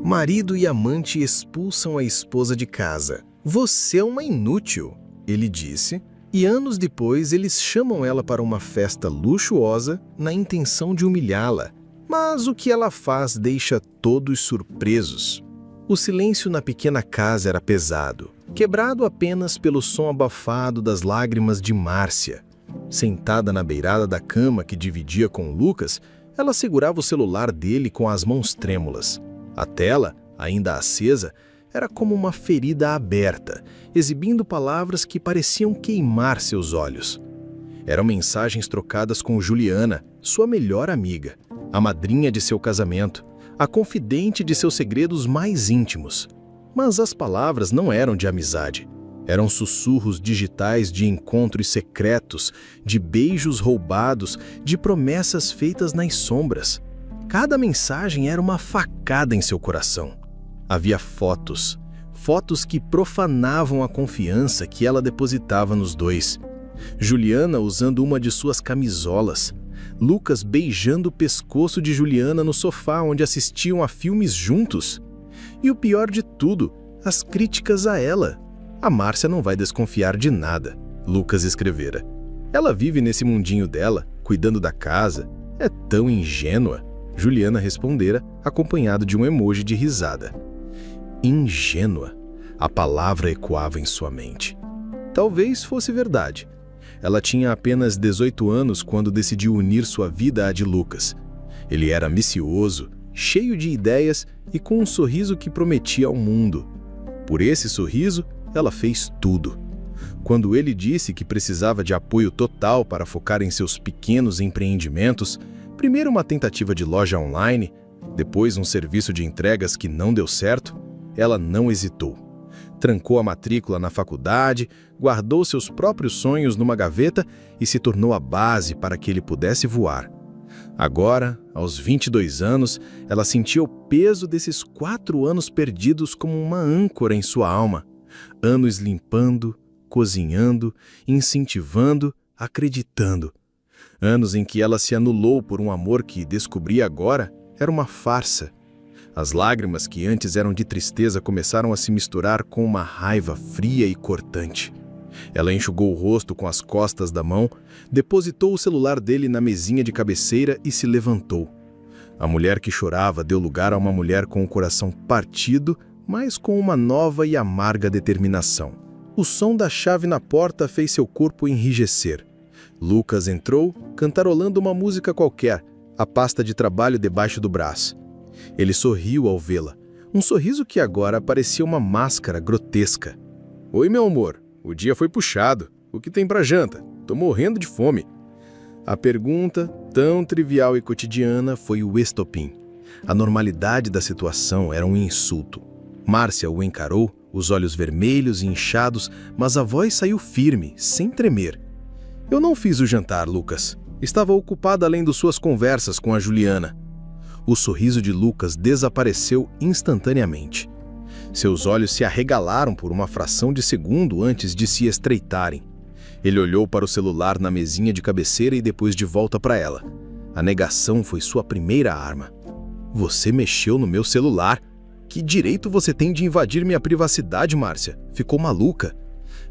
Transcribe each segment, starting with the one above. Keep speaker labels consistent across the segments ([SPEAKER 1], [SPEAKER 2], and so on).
[SPEAKER 1] Marido e amante expulsam a esposa de casa. Você é uma inútil, ele disse, e anos depois eles chamam ela para uma festa luxuosa na intenção de humilhá-la. Mas o que ela faz deixa todos surpresos. O silêncio na pequena casa era pesado, quebrado apenas pelo som abafado das lágrimas de Márcia. Sentada na beirada da cama que dividia com Lucas, ela segurava o celular dele com as mãos trêmulas. A tela, ainda acesa, era como uma ferida aberta, exibindo palavras que pareciam queimar seus olhos. Eram mensagens trocadas com Juliana, sua melhor amiga, a madrinha de seu casamento, a confidente de seus segredos mais íntimos. Mas as palavras não eram de amizade. Eram sussurros digitais de encontros secretos, de beijos roubados, de promessas feitas nas sombras. Cada mensagem era uma facada em seu coração. Havia fotos que profanavam a confiança que ela depositava nos dois. Juliana usando uma de suas camisolas, Lucas beijando o pescoço de Juliana no sofá onde assistiam a filmes juntos. E o pior de tudo, as críticas a ela. A Márcia não vai desconfiar de nada, Lucas escrevera. Ela vive nesse mundinho dela, cuidando da casa. É tão ingênua, Juliana respondera, acompanhado de um emoji de risada. Ingênua. A palavra ecoava em sua mente. Talvez fosse verdade. Ela tinha apenas 18 anos quando decidiu unir sua vida à de Lucas. Ele era ambicioso, cheio de ideias e com um sorriso que prometia ao mundo. Por esse sorriso, ela fez tudo. Quando ele disse que precisava de apoio total para focar em seus pequenos empreendimentos, primeiro uma tentativa de loja online, depois um serviço de entregas que não deu certo, ela não hesitou. Trancou a matrícula na faculdade, guardou seus próprios sonhos numa gaveta e se tornou a base para que ele pudesse voar. Agora, aos 22 anos, ela sentia o peso desses 4 anos perdidos como uma âncora em sua alma. Anos limpando, cozinhando, incentivando, acreditando. Anos em que ela se anulou por um amor que descobria agora era uma farsa. As lágrimas que antes eram de tristeza começaram a se misturar com uma raiva fria e cortante. Ela enxugou o rosto com as costas da mão, depositou o celular dele na mesinha de cabeceira e se levantou. A mulher que chorava deu lugar a uma mulher com o coração partido, mas com uma nova e amarga determinação. O som da chave na porta fez seu corpo enrijecer. Lucas entrou, cantarolando uma música qualquer, a pasta de trabalho debaixo do braço. Ele sorriu ao vê-la, um sorriso que agora parecia uma máscara grotesca. "Oi, meu amor, o dia foi puxado. O que tem pra janta? Tô morrendo de fome." A pergunta, tão trivial e cotidiana, foi o estopim. A normalidade da situação era um insulto. Márcia o encarou, os olhos vermelhos e inchados, mas a voz saiu firme, sem tremer. "Eu não fiz o jantar, Lucas. Estava ocupada além de suas conversas com a Juliana." O sorriso de Lucas desapareceu instantaneamente. Seus olhos se arregalaram por uma fração de segundo antes de se estreitarem. Ele olhou para o celular na mesinha de cabeceira e depois de volta para ela. A negação foi sua primeira arma. "Você mexeu no meu celular. Que direito você tem de invadir minha privacidade, Márcia? Ficou maluca?"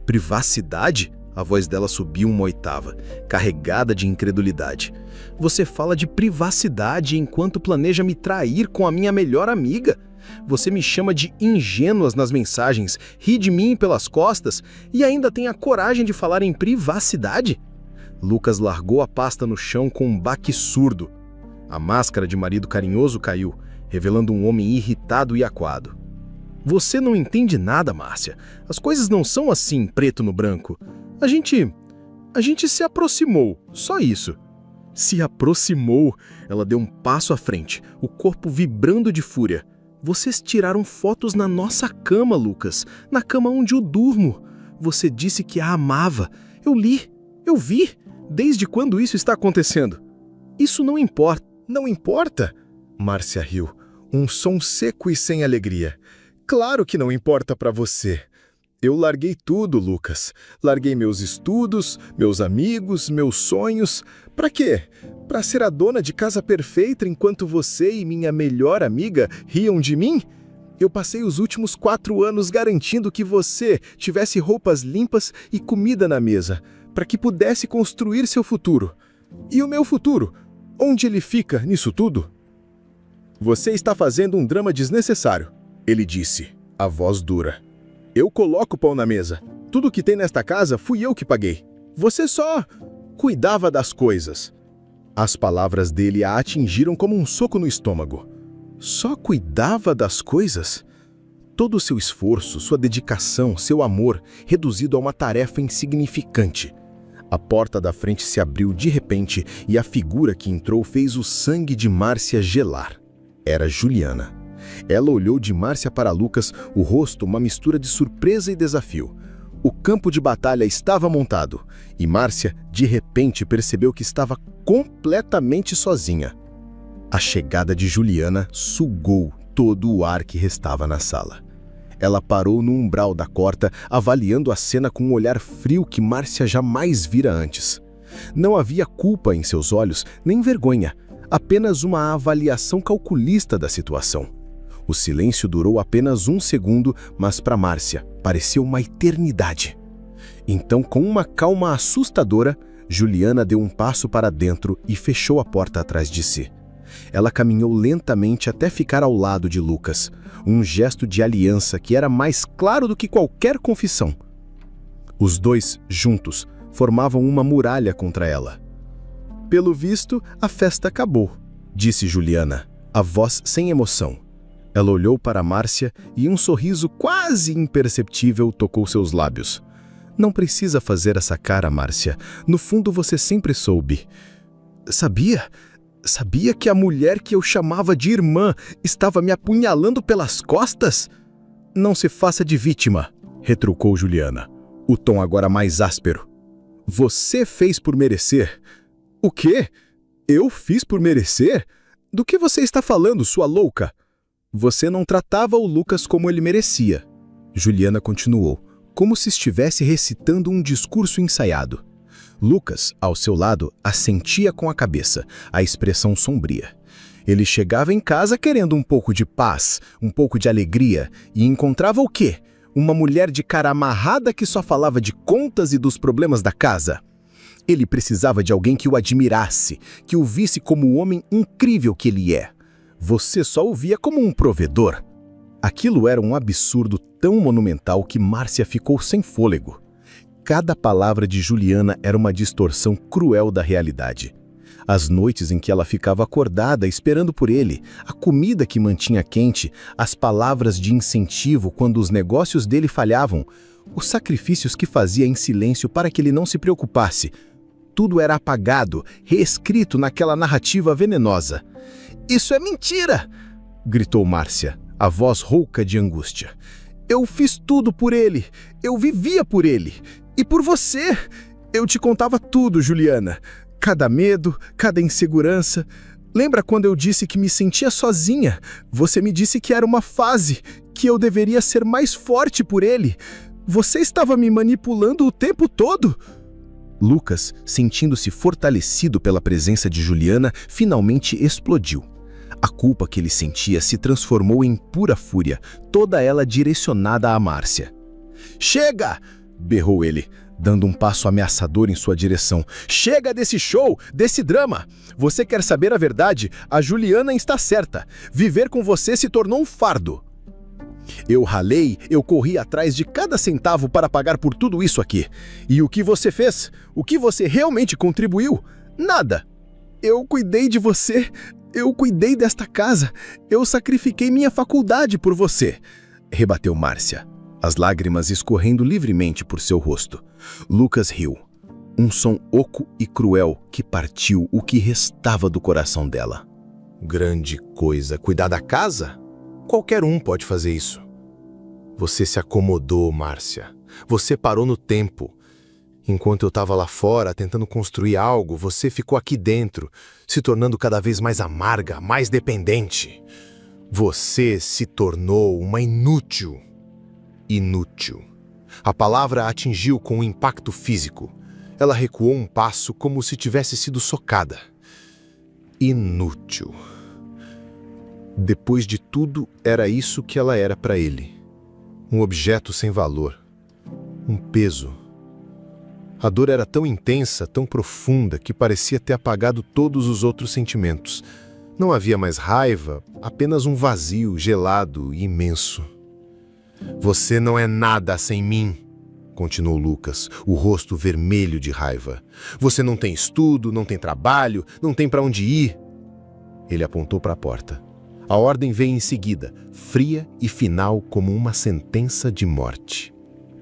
[SPEAKER 1] "Privacidade?" A voz dela subiu uma oitava, carregada de incredulidade. "Você fala de privacidade enquanto planeja me trair com a minha melhor amiga? Você me chama de ingênuas nas mensagens, ri de mim pelas costas e ainda tem a coragem de falar em privacidade?" Lucas largou a pasta no chão com um baque surdo. A máscara de marido carinhoso caiu, revelando um homem irritado e acuado. "Você não entende nada, Márcia. As coisas não são assim, preto no branco. A gente se aproximou, só isso." "Se aproximou?" Ela deu um passo à frente, o corpo vibrando de fúria. "Vocês tiraram fotos na nossa cama, Lucas, na cama onde eu durmo. Você disse que a amava. Eu li, eu vi. Desde quando isso está acontecendo?" "Isso não importa."
[SPEAKER 2] "Não importa?" Márcia riu, um som seco e sem alegria. "Claro que não importa para você. Eu larguei tudo, Lucas. Larguei meus estudos, meus amigos, meus sonhos. Pra quê? Pra ser a dona de casa perfeita enquanto você e minha melhor amiga riam de mim? Eu passei os últimos 4 anos garantindo que você tivesse roupas limpas e comida na mesa, para que pudesse construir seu futuro. E o meu futuro? Onde ele fica nisso tudo? Você está fazendo um drama desnecessário, ele disse, a voz dura. Eu coloco o pão na mesa. Tudo que tem nesta casa fui eu que paguei. Você só cuidava das coisas. As palavras dele a atingiram como um soco no estômago. Só cuidava das coisas? Todo o seu esforço, sua dedicação, seu amor, reduzido a uma tarefa insignificante. A porta da frente se abriu de repente e a figura que entrou fez o sangue de Márcia gelar. Era Juliana. Ela olhou de Márcia para Lucas, o rosto uma mistura de surpresa e desafio. O campo de batalha estava montado e Márcia, de repente, percebeu que estava completamente sozinha. A chegada de Juliana sugou todo o ar que restava na sala. Ela parou no umbral da porta, avaliando a cena com um olhar frio que Márcia jamais vira antes. Não havia culpa em seus olhos, nem vergonha, apenas uma avaliação calculista da situação. O silêncio durou apenas 1 segundo, mas para Márcia pareceu uma eternidade. Então, com uma calma assustadora, Juliana deu um passo para dentro e fechou a porta atrás de si. Ela caminhou lentamente até ficar ao lado de Lucas, um gesto de aliança que era mais claro do que qualquer confissão. Os dois, juntos, formavam uma muralha contra ela. Pelo visto, a festa acabou, disse Juliana, a voz sem emoção. Ela olhou para Márcia e um sorriso quase imperceptível tocou seus lábios. Não precisa fazer essa cara, Márcia. No fundo, você sempre soube. Sabia que a mulher que eu chamava de irmã estava me apunhalando pelas costas? Não se faça de vítima, retrucou Juliana, o tom agora mais áspero. Você fez por merecer. O quê? Eu fiz por merecer? Do que você está falando, sua louca? Você não tratava o Lucas como ele merecia. Juliana continuou, como se estivesse recitando um discurso ensaiado. Lucas, ao seu lado, assentia com a cabeça, a expressão sombria. Ele chegava em casa querendo um pouco de paz, um pouco de alegria, e encontrava o quê? Uma mulher de cara amarrada que só falava de contas e dos problemas da casa. Ele precisava de alguém que o admirasse, que o visse como o homem incrível que ele é. Você só o via como um provedor. Aquilo era um absurdo tão monumental que Márcia ficou sem fôlego. Cada palavra de Juliana era uma distorção cruel da realidade. As noites em que ela ficava acordada esperando por ele, a comida que mantinha quente, as palavras de incentivo quando os negócios dele falhavam, os sacrifícios que fazia em silêncio para que ele não se preocupasse. Tudo era apagado, reescrito naquela narrativa venenosa. "Isso é mentira!" gritou Márcia, a voz rouca de angústia. "Eu fiz tudo por ele, eu vivia por ele. E por você! Eu te contava tudo, Juliana. Cada medo, cada insegurança. Lembra quando eu disse que me sentia sozinha? Você me disse que era uma fase, que eu deveria ser mais forte por ele. Você estava me manipulando o tempo todo." Lucas, sentindo-se fortalecido pela presença de Juliana, finalmente explodiu. A culpa que ele sentia se transformou em pura fúria, toda ela direcionada a Márcia. "Chega!" berrou ele, dando um passo ameaçador em sua direção. "Chega desse show, desse drama! Você quer saber a verdade? A Juliana está certa. Viver com você se tornou um fardo. Eu ralei, eu corri atrás de cada centavo para pagar por tudo isso aqui. E o que você fez? O que você realmente contribuiu? Nada. Eu cuidei de você, eu cuidei desta casa, eu sacrifiquei minha faculdade por você", rebateu Márcia, as lágrimas escorrendo livremente por seu rosto. Lucas riu, um som oco e cruel que partiu o que restava do coração dela. "Grande coisa, cuidar da casa? Qualquer um pode fazer isso. Você se acomodou, Márcia. Você parou no tempo. Enquanto eu estava lá fora tentando construir algo, você ficou aqui dentro, se tornando cada vez mais amarga, mais dependente. Você se tornou uma inútil." Inútil. A palavra a atingiu com um impacto físico. Ela recuou um passo como se tivesse sido socada. Inútil. Depois de tudo, era isso que ela era para ele. Um objeto sem valor. Um peso. A dor era tão intensa, tão profunda, que parecia ter apagado todos os outros sentimentos. Não havia mais raiva, apenas um vazio gelado e imenso. Você não é nada sem mim, continuou Lucas, o rosto vermelho de raiva. Você não tem estudo, não tem trabalho, não tem para onde ir. Ele apontou para a porta. A ordem veio em seguida, fria e final como uma sentença de morte.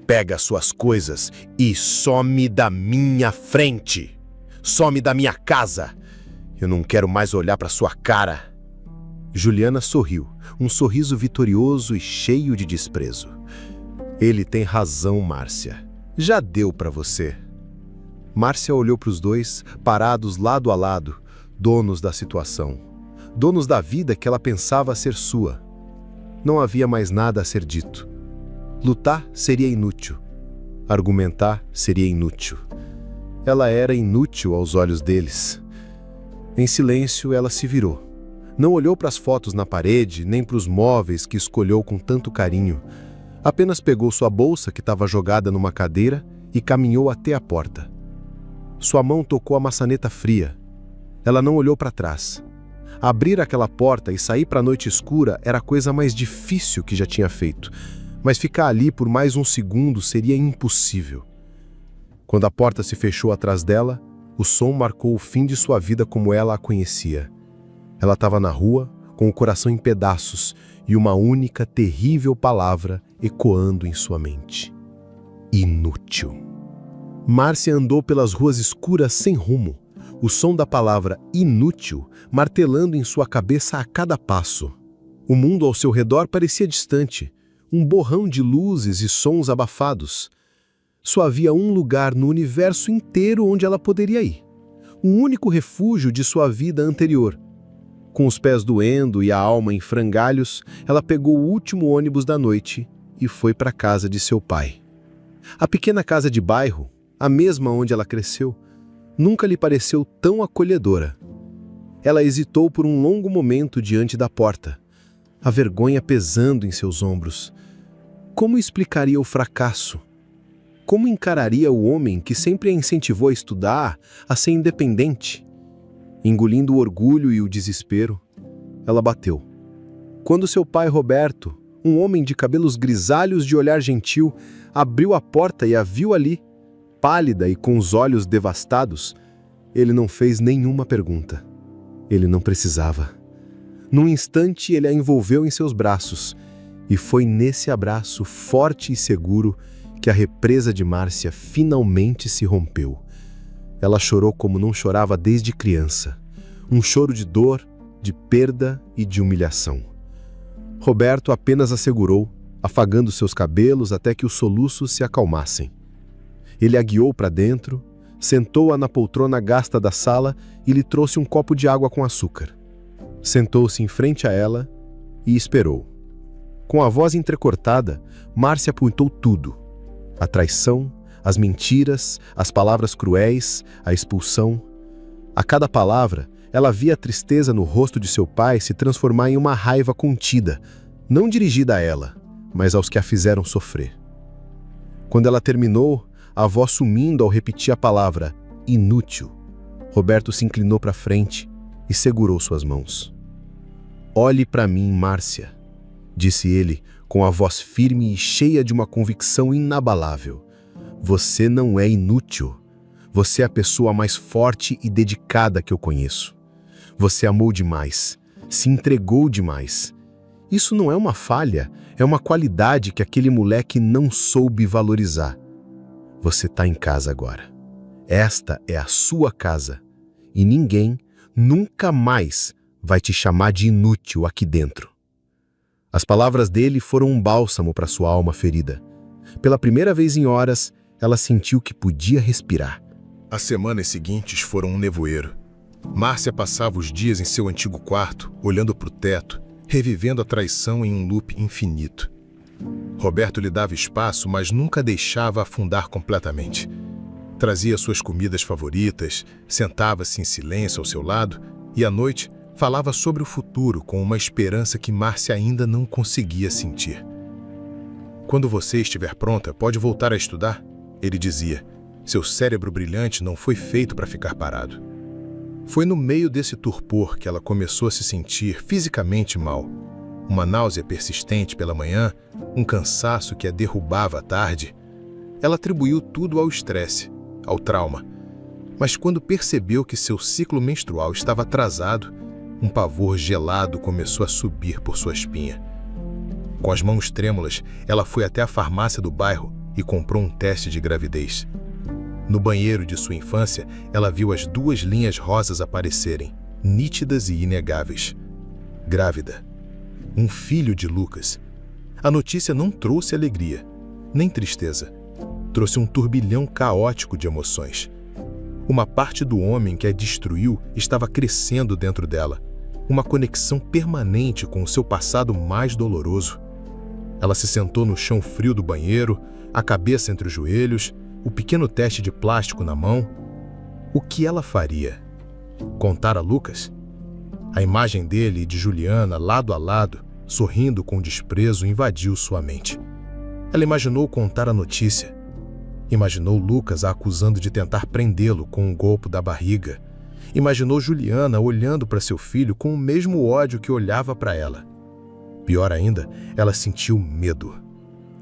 [SPEAKER 2] Pega suas coisas e some da minha frente. Some da minha casa. Eu não quero mais olhar para sua cara. Juliana sorriu, um sorriso vitorioso e cheio de desprezo. Ele tem razão, Márcia. Já deu para você. Márcia olhou para os dois, parados lado a lado, donos da situação. Donos da vida que ela pensava ser sua. Não havia mais nada a ser dito. Lutar seria inútil. Argumentar seria inútil. Ela era inútil aos olhos deles. Em silêncio, ela se virou. Não olhou para as fotos na parede, nem para os móveis que escolheu com tanto carinho. Apenas pegou sua bolsa, que estava jogada numa cadeira, e caminhou até a porta. Sua mão tocou a maçaneta fria. Ela não olhou para trás. Abrir aquela porta e sair para a noite escura era a coisa mais difícil que já tinha feito, mas ficar ali por mais um segundo seria impossível. Quando a porta se fechou atrás dela, o som marcou o fim de sua vida como ela a conhecia. Ela estava na rua, com o coração em pedaços e uma única terrível palavra ecoando em sua mente. Inútil. Márcia andou pelas ruas escuras sem rumo, o som da palavra inútil martelando em sua cabeça a cada passo. O mundo ao seu redor parecia distante, um borrão de luzes e sons abafados. Só havia um lugar no universo inteiro onde ela poderia ir. Um único refúgio de sua vida anterior. Com os pés doendo e a alma em frangalhos, ela pegou o último ônibus da noite e foi para a casa de seu pai. A pequena casa de bairro, a mesma onde ela cresceu, nunca lhe pareceu tão acolhedora. Ela hesitou por um longo momento diante da porta, a vergonha pesando em seus ombros. Como explicaria o fracasso? Como encararia o homem que sempre a incentivou a estudar, a ser independente? Engolindo o orgulho e o desespero, ela bateu. Quando seu pai Roberto, um homem de cabelos grisalhos de olhar gentil, abriu a porta e a viu ali, pálida e com os olhos devastados, ele não fez nenhuma pergunta. Ele não precisava. Num instante, ele a envolveu em seus braços, e foi nesse abraço forte e seguro que a represa de Márcia finalmente se rompeu. Ela chorou como não chorava desde criança. Um choro de dor, de perda e de humilhação. Roberto apenas a segurou, afagando seus cabelos até que os soluços se acalmassem. Ele a guiou para dentro, sentou-a na poltrona gasta da sala e lhe trouxe um copo de água com açúcar. Sentou-se em frente a ela e esperou. Com a voz entrecortada, Márcia apontou tudo. A traição, as mentiras, as palavras cruéis, a expulsão. A cada palavra, ela via a tristeza no rosto de seu pai se transformar em uma raiva contida, não dirigida a ela, mas aos que a fizeram sofrer. Quando ela terminou, a voz sumindo ao repetir a palavra inútil, Roberto se inclinou para frente e segurou suas mãos. Olhe para mim, Márcia, disse ele com a voz firme e cheia de uma convicção inabalável. Você não é inútil. Você é a pessoa mais forte e dedicada que eu conheço. Você amou demais, se entregou demais. Isso não é uma falha, é uma qualidade que aquele moleque não soube valorizar. Você está em casa agora. Esta é a sua casa. E ninguém, nunca mais, vai te chamar de inútil aqui dentro. As palavras dele foram um bálsamo para sua alma ferida. Pela primeira vez em horas, ela sentiu que podia respirar.
[SPEAKER 3] As semanas seguintes foram um nevoeiro. Márcia passava os dias em seu antigo quarto, olhando para o teto, revivendo a traição em um loop infinito. Roberto lhe dava espaço, mas nunca deixava afundar completamente. Trazia suas comidas favoritas, sentava-se em silêncio ao seu lado e, à noite, Falava sobre o futuro com uma esperança que Márcia ainda não conseguia sentir. Quando você estiver pronta, pode voltar a estudar, ele dizia. Seu cérebro brilhante não foi feito para ficar parado. Foi no meio desse torpor que ela começou a se sentir fisicamente mal. Uma náusea persistente pela manhã, um cansaço que a derrubava à tarde. Ela atribuiu tudo ao estresse, ao trauma. Mas quando percebeu que seu ciclo menstrual estava atrasado, um pavor gelado começou a subir por sua espinha. Com as mãos trêmulas, ela foi até a farmácia do bairro e comprou um teste de gravidez. No banheiro de sua infância, ela viu as 2 linhas rosas aparecerem, nítidas e inegáveis. Grávida. Um filho de Lucas. A notícia não trouxe alegria, nem tristeza. Trouxe um turbilhão caótico de emoções. Uma parte do homem que a destruiu estava crescendo dentro dela. Uma conexão permanente com o seu passado mais doloroso. Ela se sentou no chão frio do banheiro, a cabeça entre os joelhos, o pequeno teste de plástico na mão. O que ela faria? Contar a Lucas? A imagem dele e de Juliana, lado a lado, sorrindo com desprezo, invadiu sua mente. Ela imaginou contar a notícia. Imaginou Lucas a acusando de tentar prendê-lo com um golpe da barriga. Imaginou Juliana olhando para seu filho com o mesmo ódio que olhava para ela. Pior ainda, ela sentiu medo.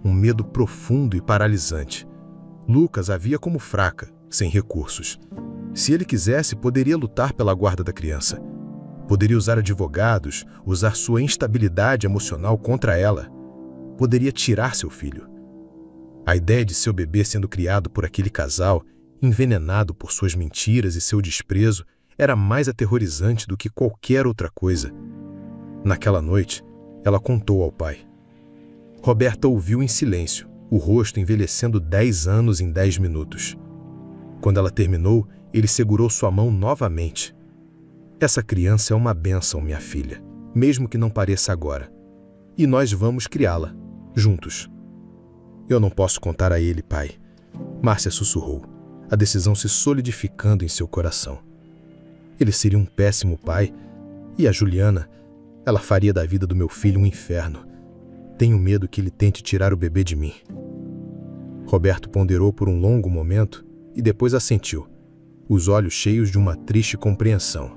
[SPEAKER 3] Um medo profundo e paralisante. Lucas a via como fraca, sem recursos. Se ele quisesse, poderia lutar pela guarda da criança. Poderia usar advogados, usar sua instabilidade emocional contra ela. Poderia tirar seu filho. A ideia de seu bebê sendo criado por aquele casal, envenenado por suas mentiras e seu desprezo, era mais aterrorizante do que qualquer outra coisa. Naquela noite, ela contou ao pai. Roberta ouviu em silêncio, o rosto envelhecendo 10 anos em 10 minutos. Quando ela terminou, ele segurou sua mão novamente. Essa criança é uma bênção, minha filha, mesmo que não pareça agora. E nós vamos criá-la, juntos. Eu não posso contar a ele, pai. Márcia sussurrou, a decisão se solidificando em seu coração. Ele seria um péssimo pai. E a Juliana, ela faria da vida do meu filho um inferno. Tenho medo que ele tente tirar o bebê de mim. Roberto ponderou por um longo momento e depois assentiu, os olhos cheios de uma triste compreensão.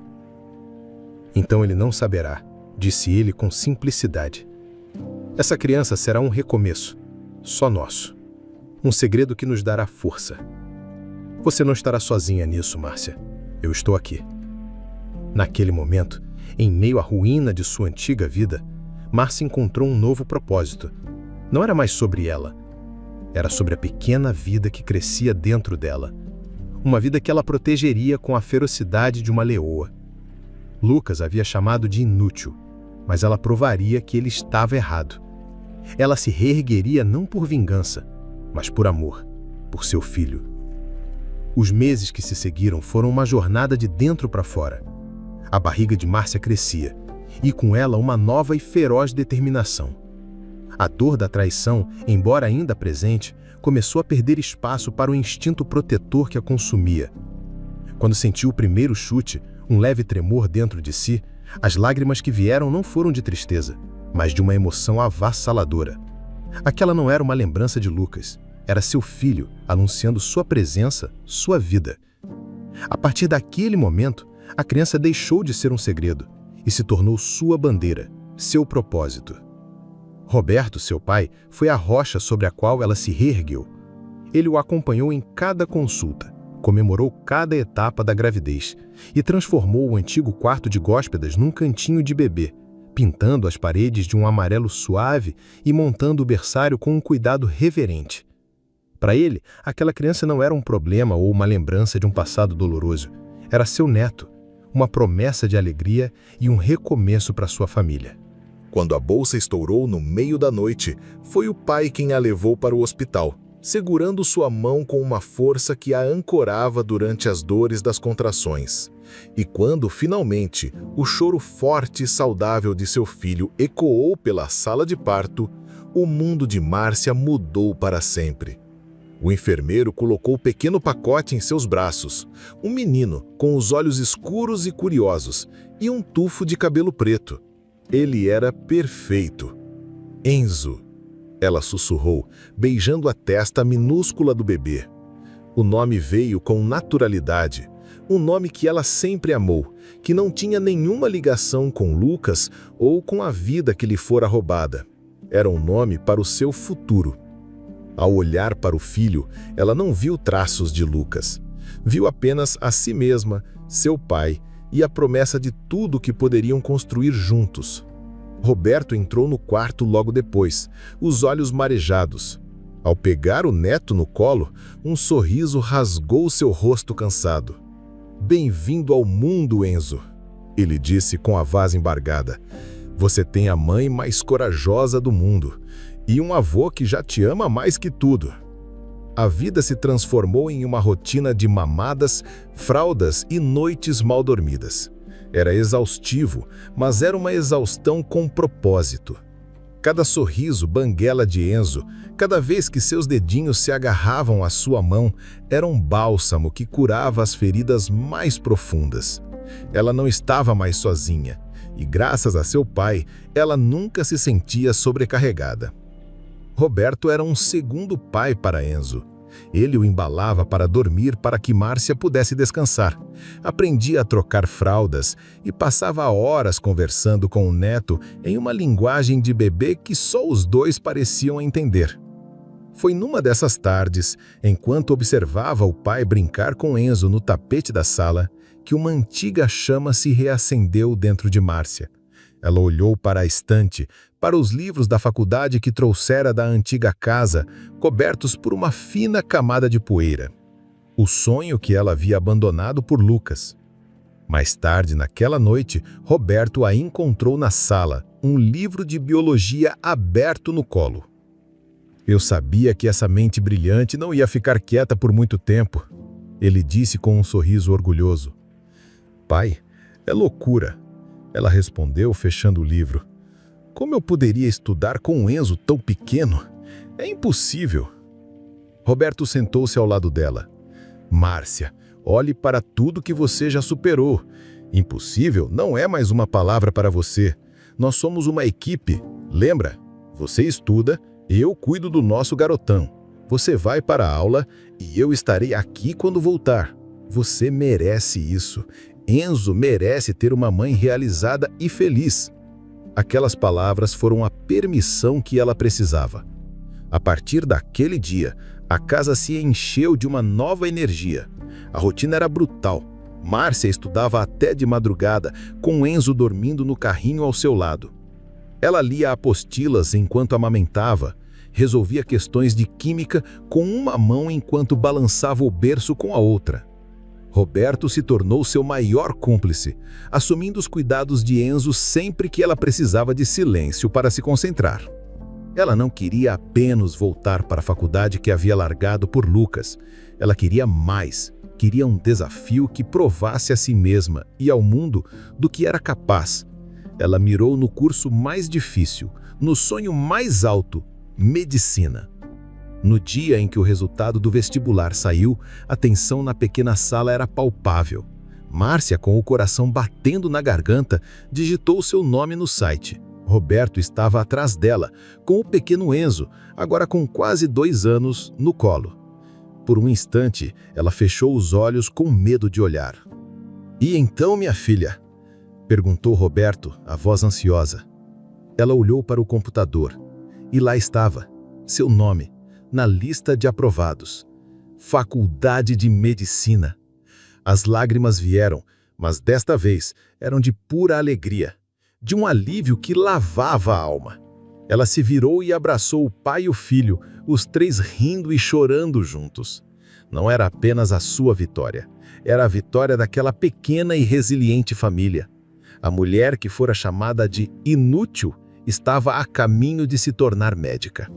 [SPEAKER 3] Então ele não saberá, disse ele com simplicidade. Essa criança será um recomeço, só nosso. Um segredo que nos dará força. Você não estará sozinha nisso, Márcia. Eu estou aqui. Naquele momento, em meio à ruína de sua antiga vida, Márcia encontrou um novo propósito. Não era mais sobre ela. Era sobre a pequena vida que crescia dentro dela. Uma vida que ela protegeria com a ferocidade de uma leoa. Lucas havia chamado de inútil, mas ela provaria que ele estava errado. Ela se reergueria não por vingança, mas por amor, por seu filho. Os meses que se seguiram foram uma jornada de dentro para fora. A barriga de Márcia crescia, e com ela uma nova e feroz determinação. A dor da traição, embora ainda presente, começou a perder espaço para o instinto protetor que a consumia. Quando sentiu o primeiro chute, um leve tremor dentro de si, as lágrimas que vieram não foram de tristeza, mas de uma emoção avassaladora. Aquela não era uma lembrança de Lucas, era seu filho, anunciando sua presença, sua vida. A partir daquele momento, a criança deixou de ser um segredo e se tornou sua bandeira, seu propósito. Roberto, seu pai, foi a rocha sobre a qual ela se reergueu. Ele o acompanhou em cada consulta, comemorou cada etapa da gravidez e transformou o antigo quarto de hóspedas num cantinho de bebê, pintando as paredes de um amarelo suave e montando o berçário com um cuidado reverente. Para ele, aquela criança não era um problema ou uma lembrança de um passado doloroso. Era seu neto, uma promessa de alegria e um recomeço para sua família.
[SPEAKER 4] Quando a bolsa estourou no meio da noite, foi o pai quem a levou para o hospital, segurando sua mão com uma força que a ancorava durante as dores das contrações. E quando, finalmente, o choro forte e saudável de seu filho ecoou pela sala de parto, o mundo de Márcia mudou para sempre. O enfermeiro colocou o pequeno pacote em seus braços. Um menino, com os olhos escuros e curiosos, e um tufo de cabelo preto. Ele era perfeito. Enzo, ela sussurrou, beijando a testa minúscula do bebê. O nome veio com naturalidade. Um nome que ela sempre amou, que não tinha nenhuma ligação com Lucas ou com a vida que lhe fora roubada. Era um nome para o seu futuro. Ao olhar para o filho, ela não viu traços de Lucas. Viu apenas a si mesma, seu pai e a promessa de tudo que poderiam construir juntos. Roberto entrou no quarto logo depois, os olhos marejados. Ao pegar o neto no colo, um sorriso rasgou seu rosto cansado. "Bem-vindo ao mundo, Enzo", ele disse com a voz embargada. "Você tem a mãe mais corajosa do mundo e um avô que já te ama mais que tudo." A vida se transformou em uma rotina de mamadas, fraldas e noites mal dormidas. Era exaustivo, mas era uma exaustão com propósito. Cada sorriso banguela de Enzo, cada vez que seus dedinhos se agarravam à sua mão, era um bálsamo que curava as feridas mais profundas. Ela não estava mais sozinha, e graças a seu pai, ela nunca se sentia sobrecarregada. Roberto era um segundo pai para Enzo. Ele o embalava para dormir para que Márcia pudesse descansar. Aprendia a trocar fraldas e passava horas conversando com o neto em uma linguagem de bebê que só os dois pareciam entender. Foi numa dessas tardes, enquanto observava o pai brincar com Enzo no tapete da sala, que uma antiga chama se reacendeu dentro de Márcia. Ela olhou para a estante, para os livros da faculdade que trouxera da antiga casa, cobertos por uma fina camada de poeira. O sonho que ela havia abandonado por Lucas. Mais tarde, naquela noite, Roberto a encontrou na sala, um livro de biologia aberto no colo. "Eu sabia que essa mente brilhante não ia ficar quieta por muito tempo", ele disse com um sorriso orgulhoso. "Pai, é loucura", ela respondeu, fechando o livro. "Como eu poderia estudar com um Enzo tão pequeno? É impossível." Roberto sentou-se ao lado dela. "Márcia, olhe para tudo que você já superou. Impossível não é mais uma palavra para você. Nós somos uma equipe. Lembra? Você estuda, eu cuido do nosso garotão. Você vai para a aula e eu estarei aqui quando voltar. Você merece isso. Enzo merece ter uma mãe realizada e feliz." Aquelas palavras foram a permissão que ela precisava. A partir daquele dia, a casa se encheu de uma nova energia. A rotina era brutal. Márcia estudava até de madrugada, com Enzo dormindo no carrinho ao seu lado. Ela lia apostilas enquanto amamentava, resolvia questões de química com uma mão enquanto balançava o berço com a outra. Roberto se tornou seu maior cúmplice, assumindo os cuidados de Enzo sempre que ela precisava de silêncio para se concentrar. Ela não queria apenas voltar para a faculdade que havia largado por Lucas. Ela queria mais, queria um desafio que provasse a si mesma e ao mundo do que era capaz. Ela mirou no curso mais difícil, no sonho mais alto, medicina. No dia em que o resultado do vestibular saiu, a tensão na pequena sala era palpável. Márcia, com o coração batendo na garganta, digitou seu nome no site. Roberto estava atrás dela, com o pequeno Enzo, agora com quase 2 anos, no colo. Por um instante, ela fechou os olhos com medo de olhar. "E então, minha filha?", perguntou Roberto, a voz ansiosa. Ela olhou para o computador, e lá estava, seu nome, na lista de aprovados. Faculdade de Medicina. As lágrimas vieram, mas desta vez eram de pura alegria, de um alívio que lavava a alma. Ela se virou e abraçou o pai e o filho, os 3 rindo e chorando juntos. Não era apenas a sua vitória, era a vitória daquela pequena e resiliente família. A mulher que fora chamada de inútil estava a caminho de se tornar médica.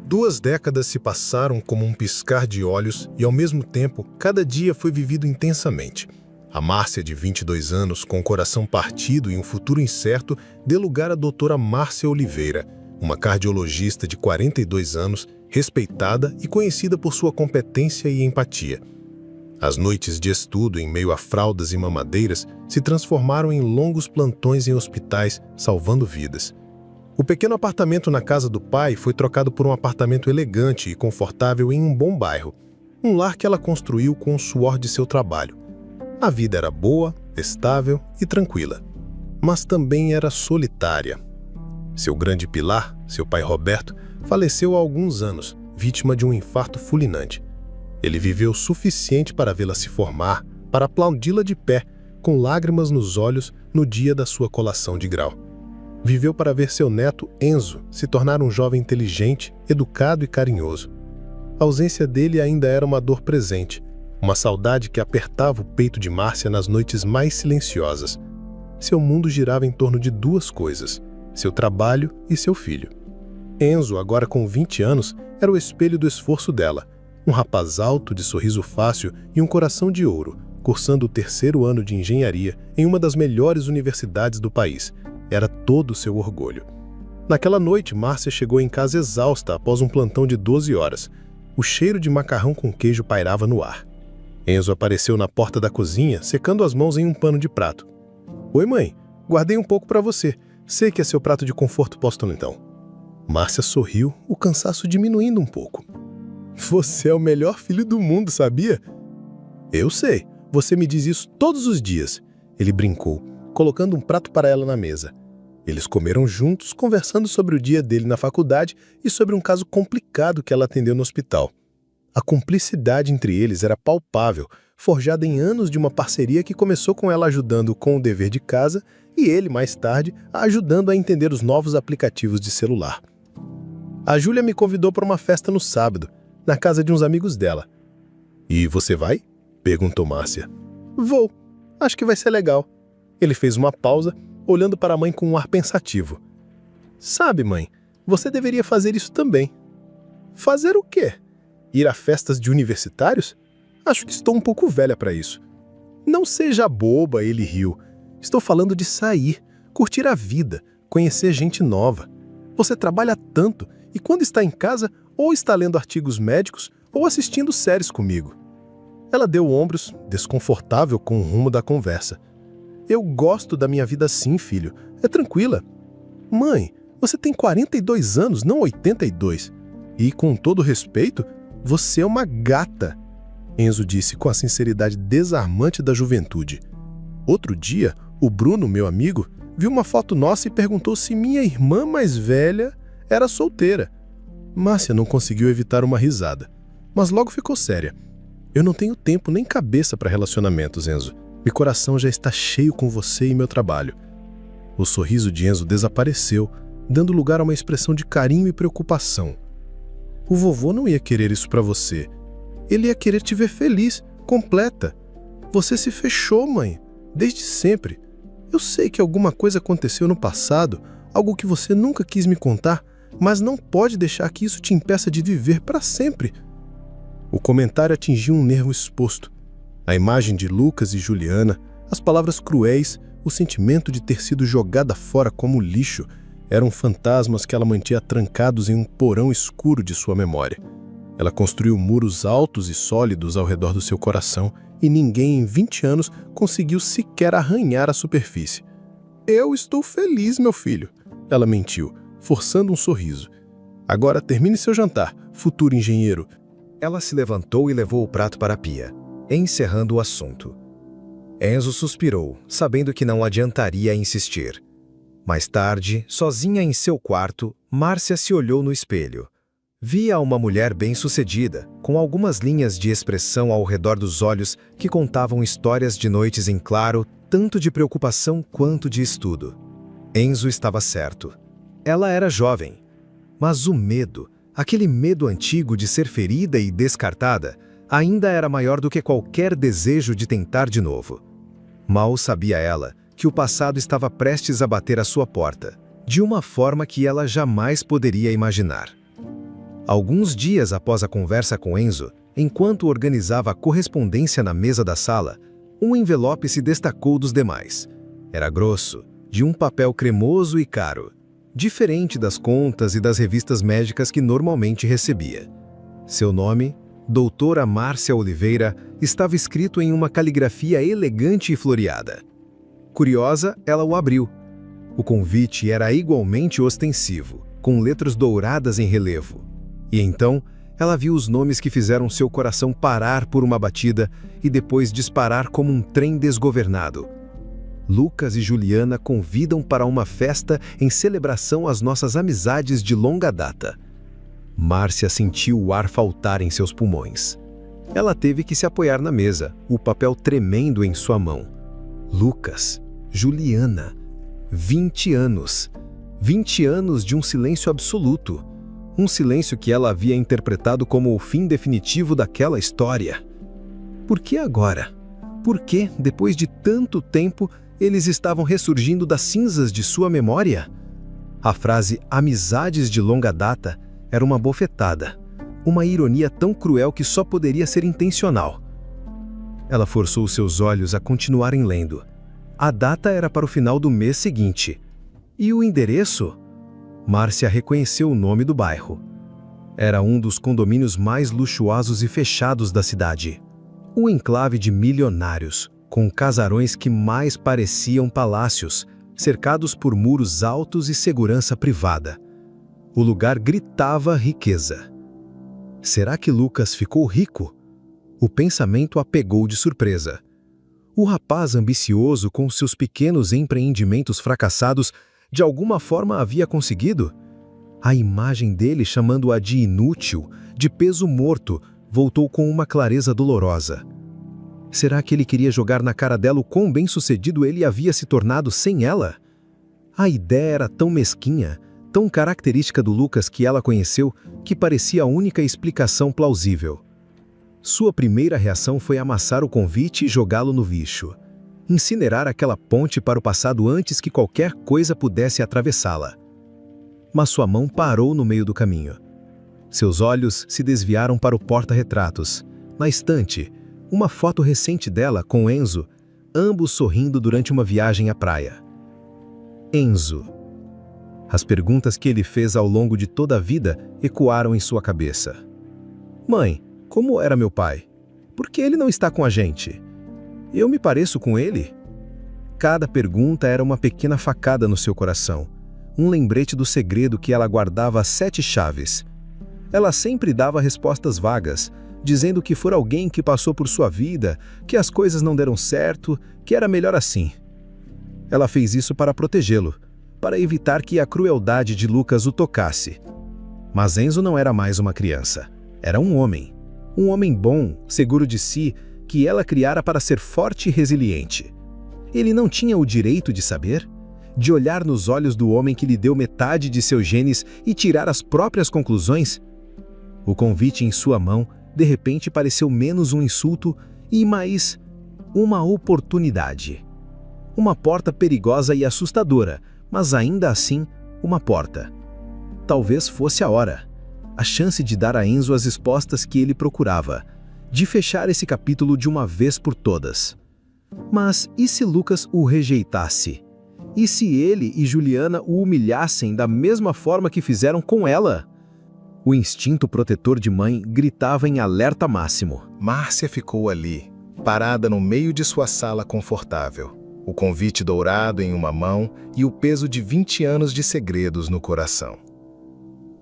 [SPEAKER 3] 2 décadas se passaram como um piscar de olhos e, ao mesmo tempo, cada dia foi vivido intensamente. A Márcia, de 22 anos, com o coração partido e um futuro incerto, deu lugar à doutora Márcia Oliveira, uma cardiologista de 42 anos, respeitada e conhecida por sua competência e empatia. As noites de estudo em meio a fraldas e mamadeiras se transformaram em longos plantões em hospitais, salvando vidas. O pequeno apartamento na casa do pai foi trocado por um apartamento elegante e confortável em um bom bairro, um lar que ela construiu com o suor de seu trabalho. A vida era boa, estável e tranquila, mas também era solitária. Seu grande pilar, seu pai Roberto, faleceu há alguns anos, vítima de um infarto fulminante. Ele viveu o suficiente para vê-la se formar, para aplaudi-la de pé, com lágrimas nos olhos, no dia da sua colação de grau. Viveu para ver seu neto, Enzo, se tornar um jovem inteligente, educado e carinhoso. A ausência dele ainda era uma dor presente, uma saudade que apertava o peito de Márcia nas noites mais silenciosas. Seu mundo girava em torno de duas coisas: seu trabalho e seu filho. Enzo, agora com 20 anos, era o espelho do esforço dela. Um rapaz alto, de sorriso fácil e um coração de ouro, cursando o 3º ano de engenharia em uma das melhores universidades do país. Era todo o seu orgulho. Naquela noite, Márcia chegou em casa exausta após um plantão de 12 horas. O cheiro de macarrão com queijo pairava no ar. Enzo apareceu na porta da cozinha, secando as mãos em um pano de prato. "Oi, mãe. Guardei um pouco para você. Sei que é seu prato de conforto postão-então." Márcia sorriu, o cansaço diminuindo um pouco. "Você é o melhor filho do mundo, sabia?" "Eu sei. Você me diz isso todos os dias." Ele brincou, colocando um prato para ela na mesa. Eles comeram juntos, conversando sobre o dia dele na faculdade e sobre um caso complicado que ela atendeu no hospital. A cumplicidade entre eles era palpável, forjada em anos de uma parceria que começou com ela ajudando com o dever de casa e ele, mais tarde, a ajudando a entender os novos aplicativos de celular. "A Júlia me convidou para uma festa no sábado, na casa de uns amigos dela." "E você vai?" perguntou Márcia. "Vou. Acho que vai ser legal." Ele fez uma pausa, olhando para a mãe com um ar pensativo. "Sabe, mãe, você deveria fazer isso também." "Fazer o quê? Ir a festas de universitários? Acho que estou um pouco velha para isso." "Não seja boba," ele riu. "Estou falando de sair, curtir a vida, conhecer gente nova. Você trabalha tanto e quando está em casa, ou está lendo artigos médicos ou assistindo séries comigo." Ela deu ombros, desconfortável com o rumo da conversa. "Eu gosto da minha vida assim, filho. É tranquila." "Mãe, você tem 42 anos, não 82. E, com todo respeito, você é uma gata," Enzo disse com a sinceridade desarmante da juventude. Outro dia, o Bruno, meu amigo, viu uma foto nossa e perguntou se minha irmã mais velha era solteira. Márcia não conseguiu evitar uma risada, mas logo ficou séria. "Eu não tenho tempo nem cabeça para relacionamentos, Enzo. Meu coração já está cheio com você e meu trabalho." O sorriso de Enzo desapareceu, dando lugar a uma expressão de carinho e preocupação. "O vovô não ia querer isso para você. Ele ia querer te ver feliz, completa. Você se fechou, mãe, desde sempre. Eu sei que alguma coisa aconteceu no passado, algo que você nunca quis me contar, mas não pode deixar que isso te impeça de viver para sempre." O comentário atingiu um nervo exposto. A imagem de Lucas e Juliana, as palavras cruéis, o sentimento de ter sido jogada fora como lixo, eram fantasmas que ela mantinha trancados em um porão escuro de sua memória. Ela construiu muros altos e sólidos ao redor do seu coração e ninguém em 20 anos conseguiu sequer arranhar a superfície. "Eu estou feliz, meu filho," ela mentiu, forçando um sorriso. "Agora termine seu jantar, futuro engenheiro."
[SPEAKER 5] Ela se levantou e levou o prato para a pia, encerrando o assunto. Enzo suspirou, sabendo que não adiantaria insistir. Mais tarde, sozinha em seu quarto, Márcia se olhou no espelho. Via uma mulher bem-sucedida, com algumas linhas de expressão ao redor dos olhos que contavam histórias de noites em claro, tanto de preocupação quanto de estudo. Enzo estava certo. Ela era jovem, mas o medo, aquele medo antigo de ser ferida e descartada, ainda era maior do que qualquer desejo de tentar de novo. Mal sabia ela que o passado estava prestes a bater à sua porta, de uma forma que ela jamais poderia imaginar. Alguns dias após a conversa com Enzo, enquanto organizava a correspondência na mesa da sala, um envelope se destacou dos demais. Era grosso, de um papel cremoso e caro. diferente das contas e das revistas médicas que normalmente recebia. Seu nome, Doutora Márcia Oliveira, estava escrito em uma caligrafia elegante e floreada. Curiosa, ela o abriu. O convite era igualmente ostensivo, com letras douradas em relevo. E então, ela viu os nomes que fizeram seu coração parar por uma batida e depois disparar como um trem desgovernado. Lucas e Juliana convidam para uma festa em celebração às nossas amizades de longa data. Márcia sentiu o ar faltar em seus pulmões. Ela teve que se apoiar na mesa, o papel tremendo em sua mão. Lucas, Juliana, 20 anos. 20 anos de um silêncio absoluto. Um silêncio que ela havia interpretado como o fim definitivo daquela história. Por que agora? Por que, depois de tanto tempo, eles estavam ressurgindo das cinzas de sua memória? A frase amizades de longa data era uma bofetada, uma ironia tão cruel que só poderia ser intencional. Ela forçou seus olhos a continuarem lendo. A data era para o final do mês seguinte. E o endereço? Márcia reconheceu o nome do bairro. Era um dos condomínios mais luxuosos e fechados da cidade. Um enclave de milionários, com casarões que mais pareciam palácios, cercados por muros altos e segurança privada. O lugar gritava riqueza. Será que Lucas ficou rico? O pensamento a pegou de surpresa. O rapaz ambicioso com seus pequenos empreendimentos fracassados de alguma forma havia conseguido? A imagem dele chamando-a de inútil, de peso morto, voltou com uma clareza dolorosa. Será que ele queria jogar na cara dela o quão bem-sucedido ele havia se tornado sem ela? A ideia era tão mesquinha, tão característica do Lucas que ela conheceu, que parecia a única explicação plausível. Sua primeira reação foi amassar o convite e jogá-lo no lixo. Incinerar aquela ponte para o passado antes que qualquer coisa pudesse atravessá-la. Mas sua mão parou no meio do caminho. Seus olhos se desviaram para o porta-retratos. Na estante, uma foto recente dela com Enzo, ambos sorrindo durante uma viagem à praia. Enzo. As perguntas que ele fez ao longo de toda a vida ecoaram em sua cabeça. Mãe, como era meu pai? Por que ele não está com a gente? Eu me pareço com ele? Cada pergunta era uma pequena facada no seu coração, um lembrete do segredo que ela guardava às 7 chaves. Ela sempre dava respostas vagas, dizendo que fora alguém que passou por sua vida, que as coisas não deram certo, que era melhor assim. Ela fez isso para protegê-lo, para evitar que a crueldade de Lucas o tocasse. Mas Enzo não era mais uma criança. Era um homem bom, seguro de si, que ela criara para ser forte e resiliente. Ele não tinha o direito de saber? De olhar nos olhos do homem que lhe deu metade de seus genes e tirar as próprias conclusões? O convite em sua mão, de repente, pareceu menos um insulto e mais uma oportunidade. Uma porta perigosa e assustadora, mas ainda assim, uma porta. Talvez fosse a hora. A chance de dar a Enzo as respostas que ele procurava, de fechar esse capítulo de uma vez por todas. Mas e se Lucas o rejeitasse? E se ele e Juliana o humilhassem da mesma forma que fizeram com ela? O instinto protetor de mãe gritava em alerta máximo.
[SPEAKER 3] Márcia ficou ali, parada no meio de sua sala confortável, o convite dourado em uma mão e o peso de 20 anos de segredos no coração.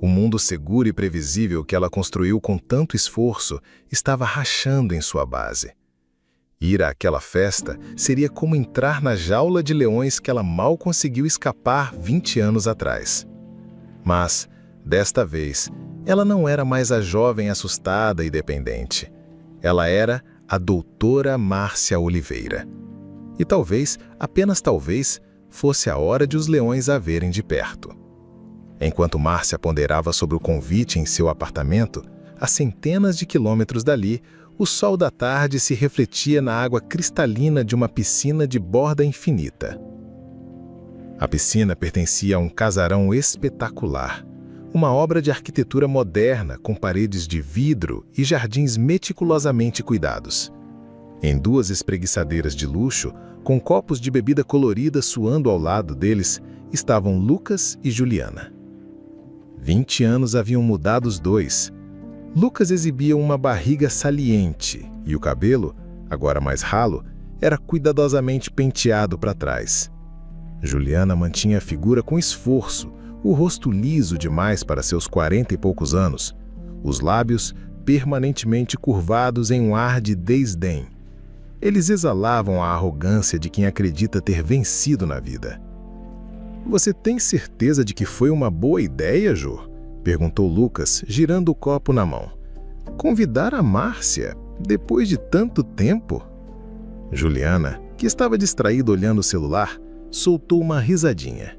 [SPEAKER 3] O mundo seguro e previsível que ela construiu com tanto esforço estava rachando em sua base. Ir àquela festa seria como entrar na jaula de leões que ela mal conseguiu escapar 20 anos atrás. Mas, desta vez, ela não era mais a jovem assustada e dependente. Ela era a doutora Márcia Oliveira. E talvez, apenas talvez, fosse a hora de os leões a verem de perto. Enquanto Márcia ponderava sobre o convite em seu apartamento, a centenas de quilômetros dali, o sol da tarde se refletia na água cristalina de uma piscina de borda infinita. A piscina pertencia a um casarão espetacular, uma obra de arquitetura moderna com paredes de vidro e jardins meticulosamente cuidados.
[SPEAKER 1] Em 2 espreguiçadeiras de luxo, com copos de bebida colorida suando ao lado deles, estavam Lucas e Juliana. 20 anos haviam mudado os dois. Lucas exibia uma barriga saliente e o cabelo, agora mais ralo, era cuidadosamente penteado para trás. Juliana mantinha a figura com esforço, o rosto liso demais para seus 40 e poucos anos, os lábios permanentemente curvados em um ar de desdém. Eles exalavam a arrogância de quem acredita ter vencido na vida. "Você tem certeza de que foi uma boa ideia, Jô?" perguntou Lucas, girando o copo na mão. "Convidar a Márcia, depois de tanto tempo?" Juliana, que estava distraída olhando o celular, soltou uma risadinha.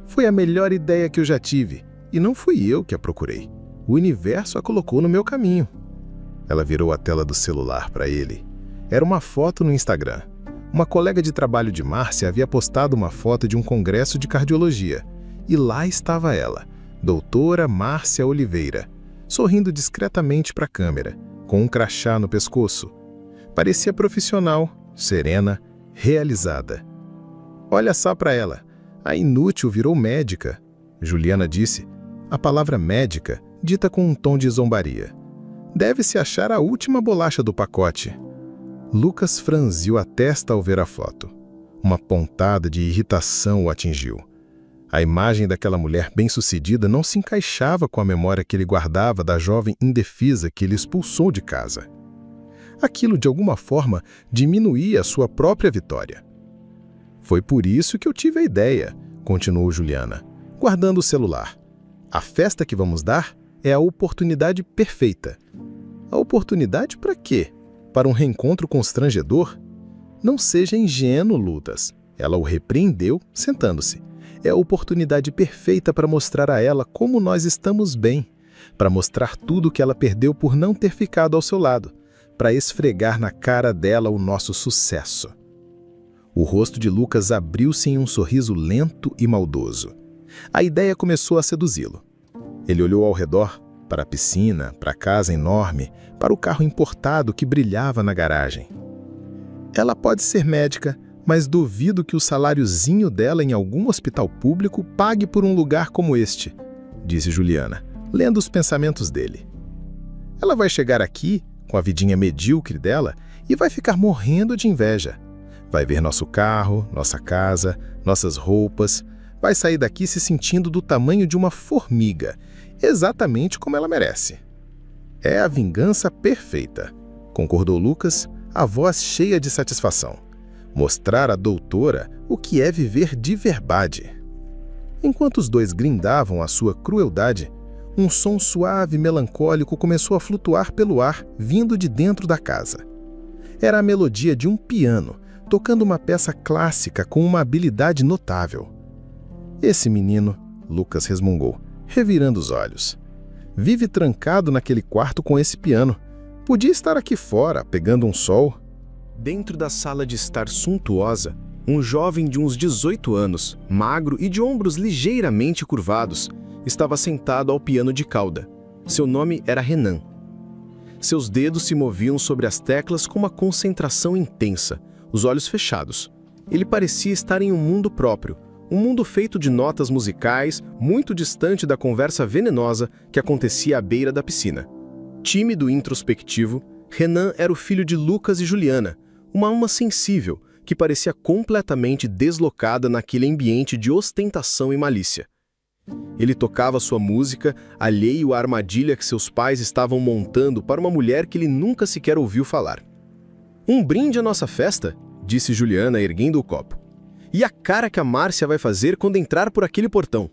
[SPEAKER 1] "Foi a melhor ideia que eu já tive, e não fui eu que a procurei. O universo a colocou no meu caminho." Ela virou a tela do celular para ele. Era uma foto no Instagram. Uma colega de trabalho de Márcia havia postado uma foto de um congresso de cardiologia. E lá estava ela, doutora Márcia Oliveira, sorrindo discretamente para a câmera, com um crachá no pescoço. Parecia profissional, serena, realizada. "Olha só para ela, a inútil virou médica", Juliana disse, a palavra médica dita com um tom de zombaria. "Deve-se achar a última bolacha do pacote." Lucas franziu a testa ao ver a foto. Uma pontada de irritação o atingiu. A imagem daquela mulher bem-sucedida não se encaixava com a memória que ele guardava da jovem indefesa que ele expulsou de casa. Aquilo, de alguma forma, diminuía a sua própria vitória. "Foi por isso que eu tive a ideia", continuou Juliana, guardando o celular. "A festa que vamos dar é a oportunidade perfeita." "A oportunidade para quê? Para um reencontro constrangedor?" "Não seja ingênuo, Lucas." Ela o repreendeu, sentando-se. "É a oportunidade perfeita para mostrar a ela como nós estamos bem, para mostrar tudo que ela perdeu por não ter ficado ao seu lado, para esfregar na cara dela o nosso sucesso." O rosto de Lucas abriu-se em um sorriso lento e maldoso. A ideia começou a seduzi-lo. Ele olhou ao redor, para a piscina, para a casa enorme, para o carro importado que brilhava na garagem. "Ela pode ser médica, mas duvido que o saláriozinho dela em algum hospital público pague por um lugar como este", disse Juliana, lendo os pensamentos dele. "Ela vai chegar aqui, com a vidinha medíocre dela, e vai ficar morrendo de inveja. Vai ver nosso carro, nossa casa, nossas roupas, vai sair daqui se sentindo do tamanho de uma formiga, exatamente como ela merece." "É a vingança perfeita", concordou Lucas, a voz cheia de satisfação. "Mostrar à doutora o que é viver de verdade." Enquanto os dois grindavam a sua crueldade, um som suave e melancólico começou a flutuar pelo ar, vindo de dentro da casa. Era a melodia de um piano, tocando uma peça clássica com uma habilidade notável. "Esse menino", Lucas resmungou, revirando os olhos, "vive trancado naquele quarto com esse piano. Podia estar aqui fora, pegando um sol." Dentro da sala de estar suntuosa, um jovem de uns 18 anos, magro e de ombros ligeiramente curvados, estava sentado ao piano de cauda. Seu nome era Renan. Seus dedos se moviam sobre as teclas com uma concentração intensa, os olhos fechados. Ele parecia estar em um mundo próprio, um mundo feito de notas musicais, muito distante da conversa venenosa que acontecia à beira da piscina. Tímido e introspectivo, Renan era o filho de Lucas e Juliana, uma alma sensível que parecia completamente deslocada naquele ambiente de ostentação e malícia. Ele tocava sua música, alheio à armadilha que seus pais estavam montando para uma mulher que ele nunca sequer ouviu falar. "Um brinde à nossa festa", disse Juliana, erguendo o copo. "E a cara que a Márcia vai fazer quando entrar por aquele portão."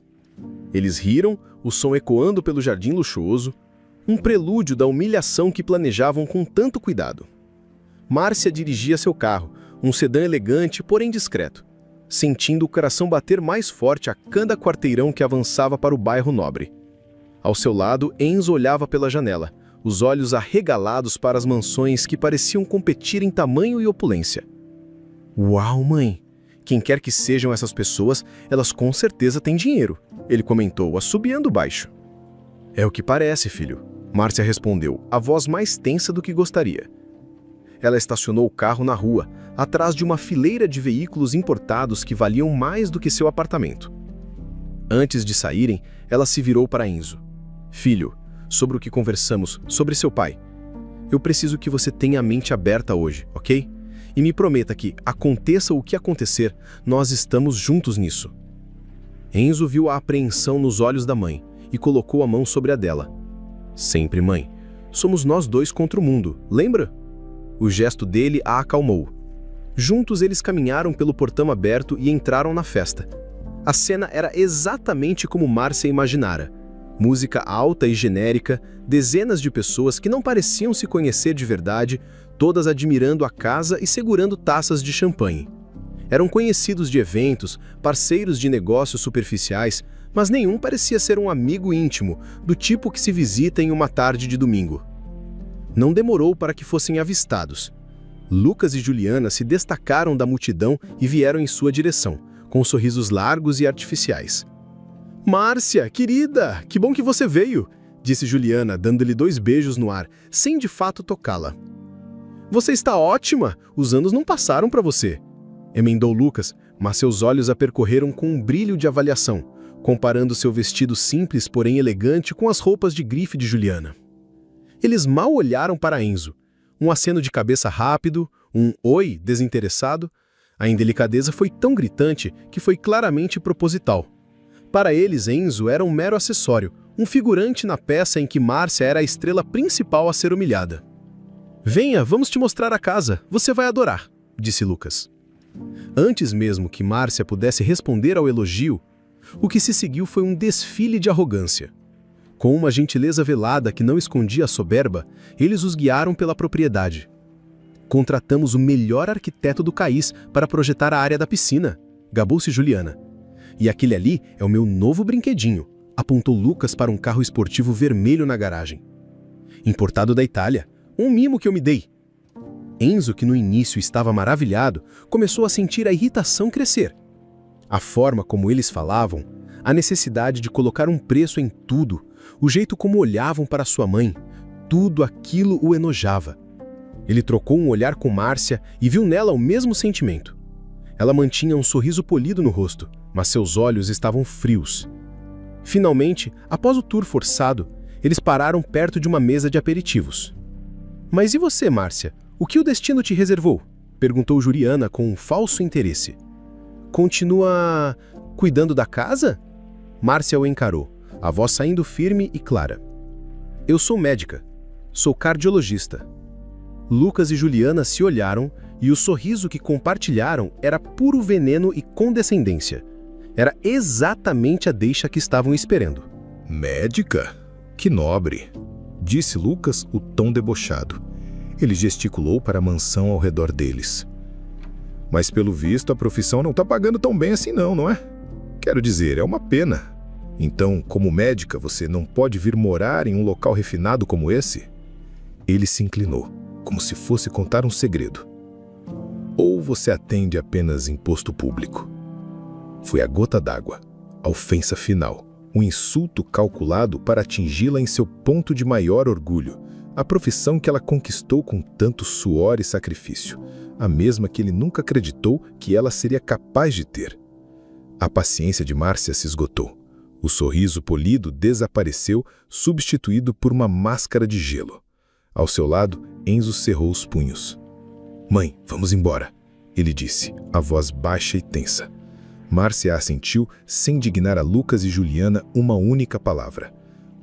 [SPEAKER 1] Eles riram, o som ecoando pelo jardim luxuoso, um prelúdio da humilhação que planejavam com tanto cuidado. Márcia dirigia seu carro, um sedã elegante, porém discreto, sentindo o coração bater mais forte a cada quarteirão que avançava para o bairro nobre. Ao seu lado, Enzo olhava pela janela, os olhos arregalados para as mansões que pareciam competir em tamanho e opulência. "Uau, mãe! Quem quer que sejam essas pessoas, elas com certeza têm dinheiro", ele comentou, assobiando baixo. "É o que parece, filho", Márcia respondeu, a voz mais tensa do que gostaria. Ela estacionou o carro na rua, atrás de uma fileira de veículos importados que valiam mais do que seu apartamento. Antes de saírem, ela se virou para Enzo. Filho, sobre o que conversamos, sobre seu pai. Eu preciso que você tenha a mente aberta hoje, ok? E me prometa que, aconteça o que acontecer, nós estamos juntos nisso. Enzo viu a apreensão nos olhos da mãe e colocou a mão sobre a dela. Sempre, mãe. Somos nós dois contra o mundo, lembra? O gesto dele a acalmou. Juntos eles caminharam pelo portão aberto e entraram na festa. A cena era exatamente como Márcia imaginara. Música alta e genérica, dezenas de pessoas que não pareciam se conhecer de verdade, todas admirando a casa e segurando taças de champanhe. Eram conhecidos de eventos, parceiros de negócios superficiais, mas nenhum parecia ser um amigo íntimo, do tipo que se visita em uma tarde de domingo. Não demorou para que fossem avistados. Lucas e Juliana se destacaram da multidão e vieram em sua direção, com sorrisos largos e artificiais. "Márcia, querida, que bom que você veio", disse Juliana, dando-lhe 2 beijos no ar, sem de fato tocá-la. "Você está ótima, os anos não passaram para você", emendou Lucas, mas seus olhos a percorreram com um brilho de avaliação, comparando seu vestido simples, porém elegante, com as roupas de grife de Juliana. Eles mal olharam para Enzo. Um aceno de cabeça rápido, um oi desinteressado. A indelicadeza foi tão gritante que foi claramente proposital. Para eles, Enzo era um mero acessório, um figurante na peça em que Márcia era a estrela principal a ser humilhada. "Venha, vamos te mostrar a casa, você vai adorar", disse Lucas. Antes mesmo que Márcia pudesse responder ao elogio, o que se seguiu foi um desfile de arrogância. Com uma gentileza velada que não escondia a soberba, eles os guiaram pela propriedade. "Contratamos o melhor arquiteto do país para projetar a área da piscina", gabou-se Juliana. "E aquele ali é o meu novo brinquedinho", apontou Lucas para um carro esportivo vermelho na garagem. "Importado da Itália, um mimo que eu me dei." Enzo, que no início estava maravilhado, começou a sentir a irritação crescer. A forma como eles falavam, a necessidade de colocar um preço em tudo, o jeito como olhavam para sua mãe, tudo aquilo o enojava. Ele trocou um olhar com Márcia e viu nela o mesmo sentimento. Ela mantinha um sorriso polido no rosto, mas seus olhos estavam frios. Finalmente, após o tour forçado, eles pararam perto de uma mesa de aperitivos. "Mas e você, Márcia? O que o destino te reservou?", perguntou Juliana com um falso interesse. "Continua cuidando da casa?" Márcia o encarou, a voz saindo firme e clara. "Eu sou médica. Sou cardiologista." Lucas e Juliana se olharam e o sorriso que compartilharam era puro veneno e condescendência. Era exatamente a deixa que estavam esperando.
[SPEAKER 3] "Médica? Que nobre", disse Lucas, o tom debochado. Ele gesticulou para a mansão ao redor deles. "Mas pelo visto a profissão não está pagando tão bem assim não é? Quero dizer, é uma pena. Então, como médica, você não pode vir morar em um local refinado como esse?" Ele se inclinou, como se fosse contar um segredo. "Ou você atende apenas imposto público?" Foi a gota d'água, a ofensa final, um insulto calculado para atingi-la em seu ponto de maior orgulho, a profissão que ela conquistou com tanto suor e sacrifício, a mesma que ele nunca acreditou que ela seria capaz de ter. A paciência de Márcia se esgotou. O sorriso polido desapareceu, substituído por uma máscara de gelo. Ao seu lado, Enzo cerrou os punhos. "Mãe, vamos embora", ele disse, a voz baixa e tensa. Márcia assentiu, sem dignar a Lucas e Juliana uma única palavra.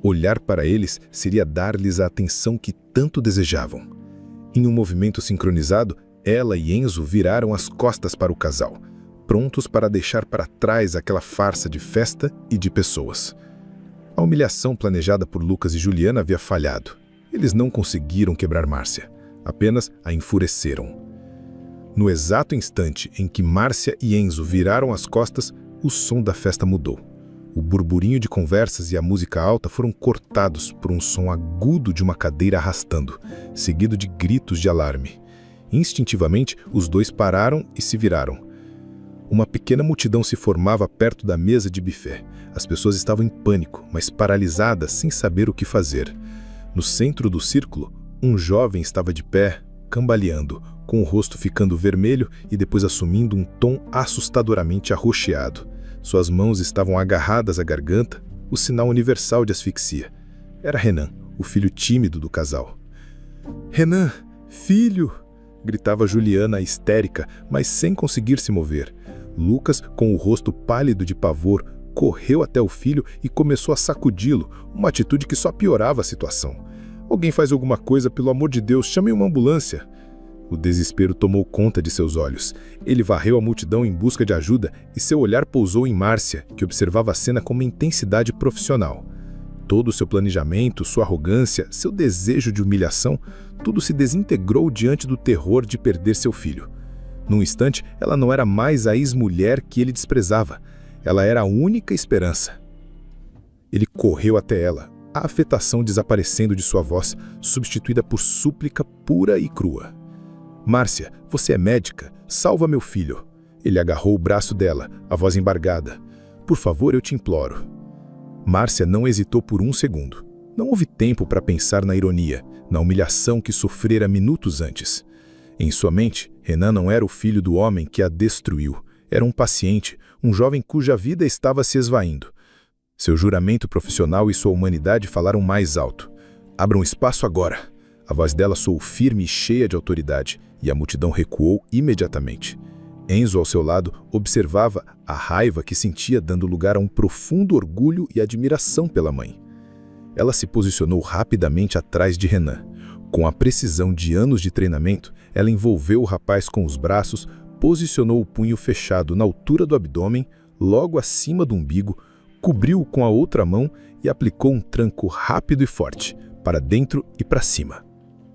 [SPEAKER 3] Olhar para eles seria dar-lhes a atenção que tanto desejavam. Em um movimento sincronizado, ela e Enzo viraram as costas para o casal, prontos para deixar para trás aquela farsa de festa e de pessoas. A humilhação planejada por Lucas e Juliana havia falhado. Eles não conseguiram quebrar Márcia, apenas a enfureceram. No exato instante em que Márcia e Enzo viraram as costas, o som da festa mudou. O burburinho de conversas e a música alta foram cortados por um som agudo de uma cadeira arrastando, seguido de gritos de alarme. Instintivamente, os dois pararam e se viraram. Uma pequena multidão se formava perto da mesa de buffet. As pessoas estavam em pânico, mas paralisadas, sem saber o que fazer. No centro do círculo, um jovem estava de pé, cambaleando, com o rosto ficando vermelho e depois assumindo um tom assustadoramente arroxeado. Suas mãos estavam agarradas à garganta, o sinal universal de asfixia. Era Renan, o filho tímido do casal. "Renan, filho!" gritava Juliana histérica, mas sem conseguir se mover. Lucas, com o rosto pálido de pavor, correu até o filho e começou a sacudi-lo, uma atitude que só piorava a situação. "Alguém faz alguma coisa, pelo amor de Deus, chame uma ambulância!" O desespero tomou conta de seus olhos. Ele varreu a multidão em busca de ajuda e seu olhar pousou em Márcia, que observava a cena com uma intensidade profissional. Todo o seu planejamento, sua arrogância, seu desejo de humilhação, tudo se desintegrou diante do terror de perder seu filho. Num instante, ela não era mais a ex-mulher que ele desprezava. Ela era a única esperança. Ele correu até ela, a afetação desaparecendo de sua voz, substituída por súplica pura e crua. "Márcia, você é médica, salva meu filho." Ele agarrou o braço dela, a voz embargada. "Por favor, eu te imploro." Márcia não hesitou por um segundo. Não houve tempo para pensar na ironia, na humilhação que sofrera minutos antes. Em sua mente, Renan não era o filho do homem que a destruiu. Era um paciente, um jovem cuja vida estava se esvaindo. Seu juramento profissional e sua humanidade falaram mais alto. "Abram espaço agora." A voz dela soou firme e cheia de autoridade, e a multidão recuou imediatamente. Enzo, ao seu lado, observava a raiva que sentia, dando lugar a um profundo orgulho e admiração pela mãe. Ela se posicionou rapidamente atrás de Renan. Com a precisão de anos de treinamento, ela envolveu o rapaz com os braços, posicionou o punho fechado na altura do abdômen, logo acima do umbigo, cobriu-o com a outra mão e aplicou um tranco rápido e forte, para dentro e para cima.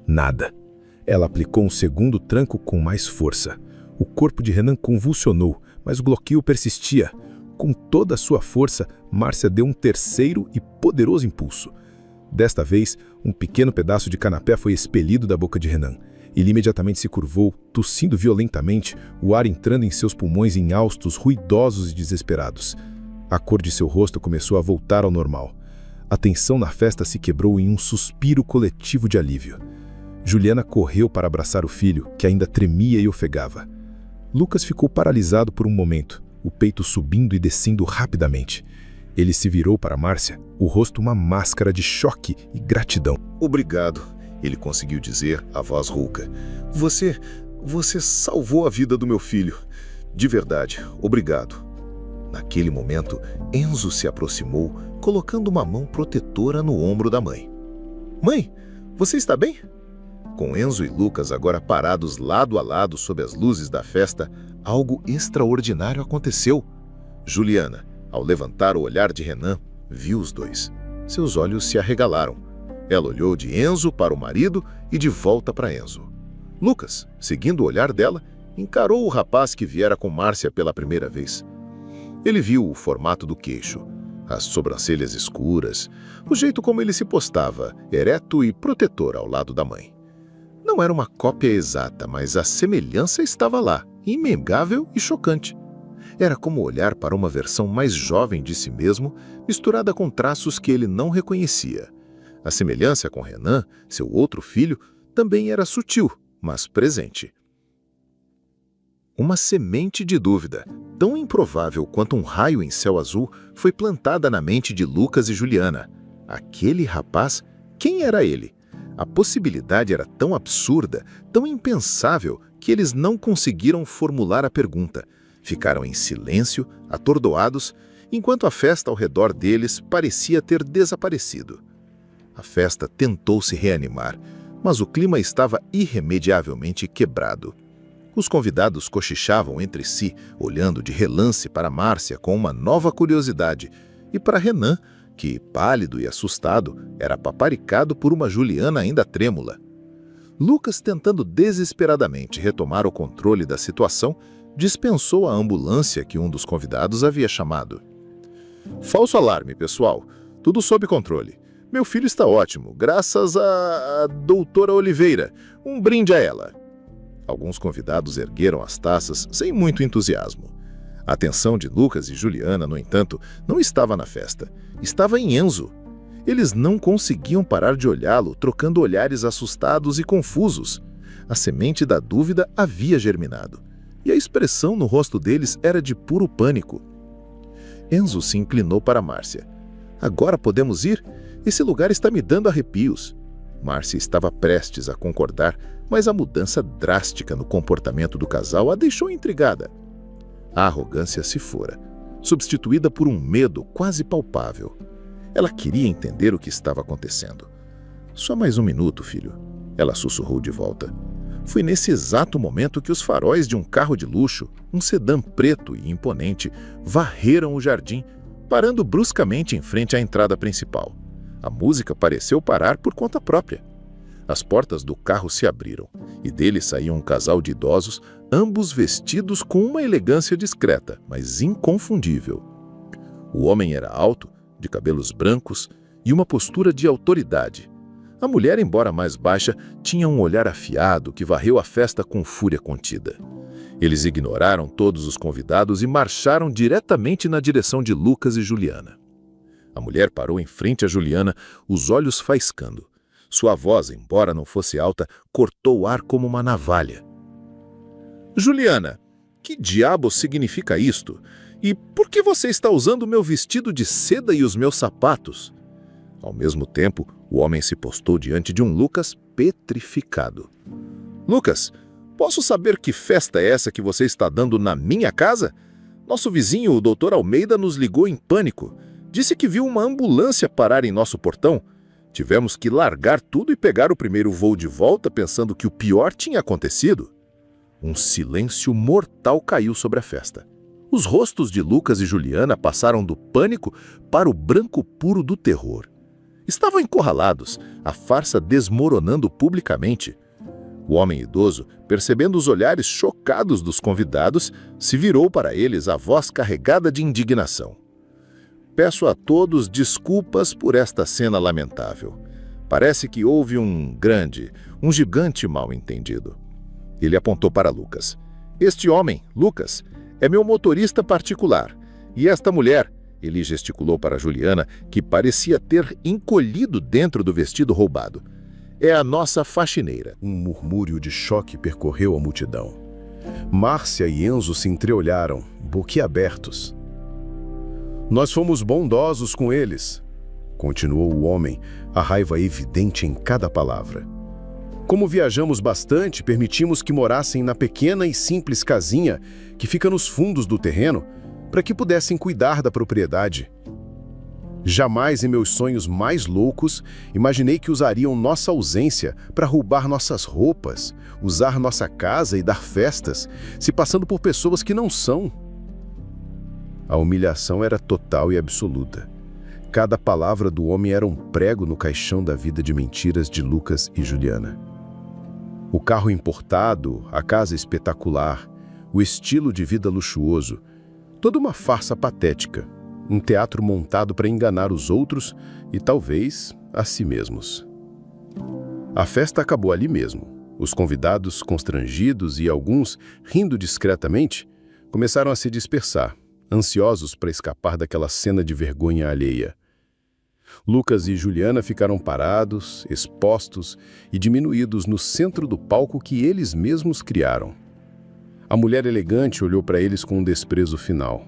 [SPEAKER 3] Nada. Ela aplicou um segundo tranco com mais força. O corpo de Renan convulsionou, mas o bloqueio persistia. Com toda a sua força, Márcia deu um terceiro e poderoso impulso. Desta vez, um pequeno pedaço de canapé foi expelido da boca de Renan. Ele imediatamente se curvou, tossindo violentamente, o ar entrando em seus pulmões em haustos ruidosos e desesperados. A cor de seu rosto começou a voltar ao normal. A tensão na festa se quebrou em um suspiro coletivo de alívio. Juliana correu para abraçar o filho, que ainda tremia e ofegava. Lucas ficou paralisado por um momento, o peito subindo e descendo rapidamente. Ele se virou para Márcia, o rosto uma máscara de choque e gratidão. "Obrigado", ele conseguiu dizer, a voz rouca. Você salvou a vida do meu filho. De verdade, obrigado." Naquele momento, Enzo se aproximou, colocando uma mão protetora no ombro da mãe. "Mãe, você está bem?" Com Enzo e Lucas agora parados lado a lado sob as luzes da festa, algo extraordinário aconteceu. Juliana, ao levantar o olhar de Renan, viu os dois. Seus olhos se arregalaram. Ela olhou de Enzo para o marido e de volta para Enzo. Lucas, seguindo o olhar dela, encarou o rapaz que viera com Márcia pela primeira vez. Ele viu o formato do queixo, as sobrancelhas escuras, o jeito como ele se postava, ereto e protetor ao lado da mãe. Não era uma cópia exata, mas a semelhança estava lá, inegável e chocante. Era como olhar para uma versão mais jovem de si mesmo, misturada com traços que ele não reconhecia. A semelhança com Renan, seu outro filho, também era sutil, mas presente. Uma semente de dúvida, tão improvável quanto um raio em céu azul, foi plantada na mente de Lucas e Juliana. Aquele rapaz, quem era ele? A possibilidade era tão absurda, tão impensável, que eles não conseguiram formular a pergunta. Ficaram em silêncio, atordoados, enquanto a festa ao redor deles parecia ter desaparecido. A festa tentou se reanimar, mas o clima estava irremediavelmente quebrado. Os convidados cochichavam entre si, olhando de relance para Márcia com uma nova curiosidade, e para Renan, que, pálido e assustado, era paparicado por uma Juliana ainda trêmula. Lucas, tentando desesperadamente retomar o controle da situação, dispensou a ambulância que um dos convidados havia chamado. "Falso alarme, pessoal. Tudo sob controle. Meu filho está ótimo, graças à doutora Oliveira. Um brinde a ela." Alguns convidados ergueram as taças sem muito entusiasmo. A atenção de Lucas e Juliana, no entanto, não estava na festa. Estava em Enzo. Eles não conseguiam parar de olhá-lo, trocando olhares assustados e confusos. A semente da dúvida havia germinado, e a expressão no rosto deles era de puro pânico. Enzo se inclinou para Márcia. Agora podemos ir? Esse lugar está me dando arrepios. Márcia estava prestes a concordar, mas a mudança drástica no comportamento do casal a deixou intrigada. A arrogância se fora, substituída por um medo quase palpável. Ela queria entender o que estava acontecendo. Só mais um minuto, filho. Ela sussurrou de volta. Foi nesse exato momento que os faróis de um carro de luxo, um sedã preto e imponente, varreram o jardim, parando bruscamente em frente à entrada principal. A música pareceu parar por conta própria. As portas do carro se abriram, e dele saiu um casal de idosos, ambos vestidos com uma elegância discreta, mas inconfundível. O homem era alto, de cabelos brancos e uma postura de autoridade. A mulher, embora mais baixa, tinha um olhar afiado que varreu a festa com fúria contida. Eles ignoraram todos os convidados e marcharam diretamente na direção de Lucas e Juliana. A mulher parou em frente a Juliana, os olhos faiscando. Sua voz, embora não fosse alta, cortou o ar como uma navalha. Juliana, que diabo significa isto? E por que você está usando o meu vestido de seda e os meus sapatos? Ao mesmo tempo, o homem se postou diante de um Lucas petrificado. Lucas, posso saber que festa é essa que você está dando na minha casa? Nosso vizinho, o Dr. Almeida, nos ligou em pânico. Disse que viu uma ambulância parar em nosso portão. Tivemos que largar tudo e pegar o primeiro voo de volta pensando que o pior tinha acontecido. Um silêncio mortal caiu sobre a festa. Os rostos de Lucas e Juliana passaram do pânico para o branco puro do terror. Estavam encurralados, a farsa desmoronando publicamente. O homem idoso, percebendo os olhares chocados dos convidados, se virou para eles, a voz carregada de indignação. Peço a todos desculpas por esta cena lamentável. Parece que houve um gigante mal-entendido. Ele apontou para Lucas. Este homem, Lucas, é meu motorista particular. E esta mulher, ele gesticulou para Juliana, que parecia ter encolhido dentro do vestido roubado, é a nossa faxineira.
[SPEAKER 2] Um murmúrio de choque percorreu a multidão. Márcia e Enzo se entreolharam, boquiabertos. Nós fomos bondosos com eles, continuou o homem, a raiva evidente em cada palavra. Como viajamos bastante, permitimos que morassem na pequena e simples casinha que fica nos fundos do terreno, para que pudessem cuidar da propriedade. Jamais em meus sonhos mais loucos imaginei que usariam nossa ausência para roubar nossas roupas, usar nossa casa e dar festas, se passando por pessoas que não são. A humilhação era total e absoluta. Cada palavra do homem era um prego no caixão da vida de mentiras de Lucas e Juliana. O carro importado, a casa espetacular, o estilo de vida luxuoso, toda uma farsa patética, um teatro montado para enganar os outros e talvez a si mesmos. A festa acabou ali mesmo. Os convidados, constrangidos e alguns rindo discretamente, começaram a se dispersar, ansiosos para escapar daquela cena de vergonha alheia. Lucas e Juliana ficaram parados, expostos e diminuídos no centro do palco que eles mesmos criaram. A mulher elegante olhou para eles com um desprezo final.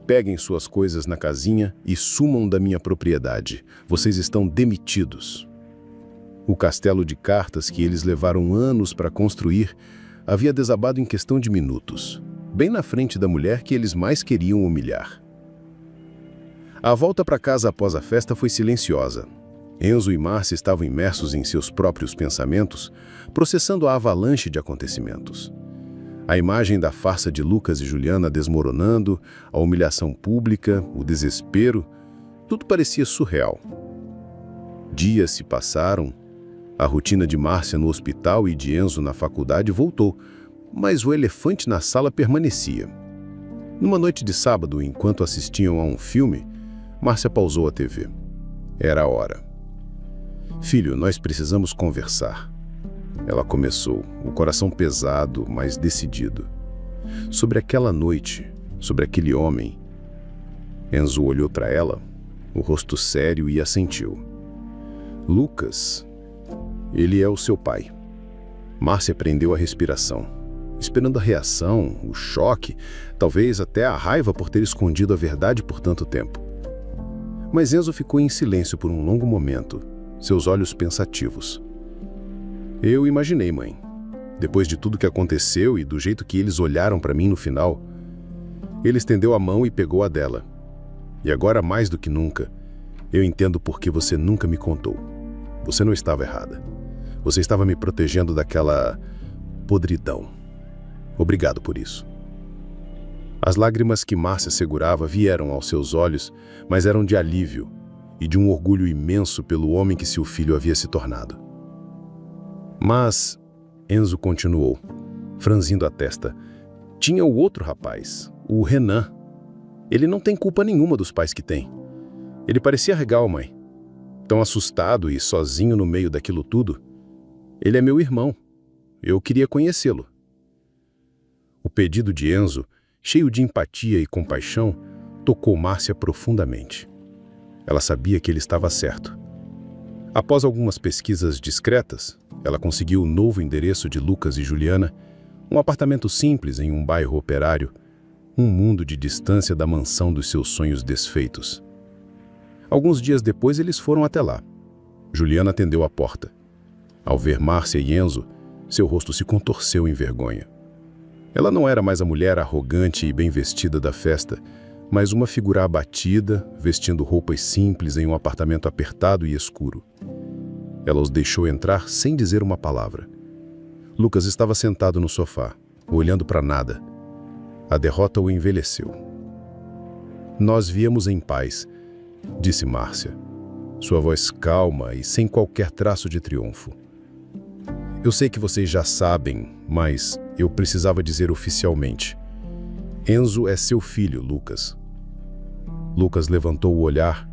[SPEAKER 2] Peguem suas coisas na casinha e sumam da minha propriedade. Vocês estão demitidos. O castelo de cartas que eles levaram anos para construir havia desabado em questão de minutos, bem na frente da mulher que eles mais queriam humilhar. A volta para casa após a festa foi silenciosa. Enzo e Márcia estavam imersos em seus próprios pensamentos, processando a avalanche de acontecimentos. A imagem da farsa de Lucas e Juliana desmoronando, a humilhação pública, o desespero, tudo parecia surreal. Dias se passaram, a rotina de Márcia no hospital e de Enzo na faculdade voltou, mas o elefante na sala permanecia. Numa noite de sábado, enquanto assistiam a um filme, Márcia pausou a TV. Era a hora. Filho, nós precisamos conversar. Ela começou, o coração pesado, mas decidido. Sobre aquela noite, sobre aquele homem. Enzo olhou para ela, o rosto sério, e assentiu. Lucas, ele é o seu pai.
[SPEAKER 3] Márcia prendeu a respiração, esperando a reação, o choque, talvez até a raiva por ter escondido a verdade por tanto tempo. Mas Enzo ficou em silêncio por um longo momento, seus olhos pensativos. Eu imaginei, mãe. Depois de tudo que aconteceu e do jeito que eles olharam para mim no final, ele estendeu a mão e pegou a dela. E agora, mais do que nunca, eu entendo por que você nunca me contou. Você não estava errada. Você estava me protegendo daquela podridão. Obrigado por isso. As lágrimas que Márcia segurava vieram aos seus olhos, mas eram de alívio e de um orgulho imenso pelo homem que seu filho havia se tornado. Mas Enzo continuou, franzindo a testa. Tinha o outro rapaz, o Renan. Ele não tem culpa nenhuma dos pais que tem. Ele parecia legal, mãe. Tão assustado e sozinho no meio daquilo tudo. Ele é meu irmão. Eu queria conhecê-lo. O pedido de Enzo, cheio de empatia e compaixão, tocou Márcia profundamente. Ela sabia que ele estava certo. Após algumas pesquisas discretas, ela conseguiu o novo endereço de Lucas e Juliana, um apartamento simples em um bairro operário, um mundo de distância da mansão dos seus sonhos desfeitos. Alguns dias depois eles foram até lá. Juliana atendeu a porta. Ao ver Márcia e Enzo, seu rosto se contorceu em vergonha. Ela não era mais a mulher arrogante e bem vestida da festa, mas uma figura abatida, vestindo roupas simples em um apartamento apertado e escuro. Ela os deixou entrar sem dizer uma palavra. Lucas estava sentado no sofá, olhando para nada. A derrota o envelheceu. Nós viemos em paz, disse Márcia, sua voz calma e sem qualquer traço de triunfo. Eu sei que vocês já sabem, mas eu precisava dizer oficialmente. Enzo é seu filho, Lucas. Lucas levantou o olhar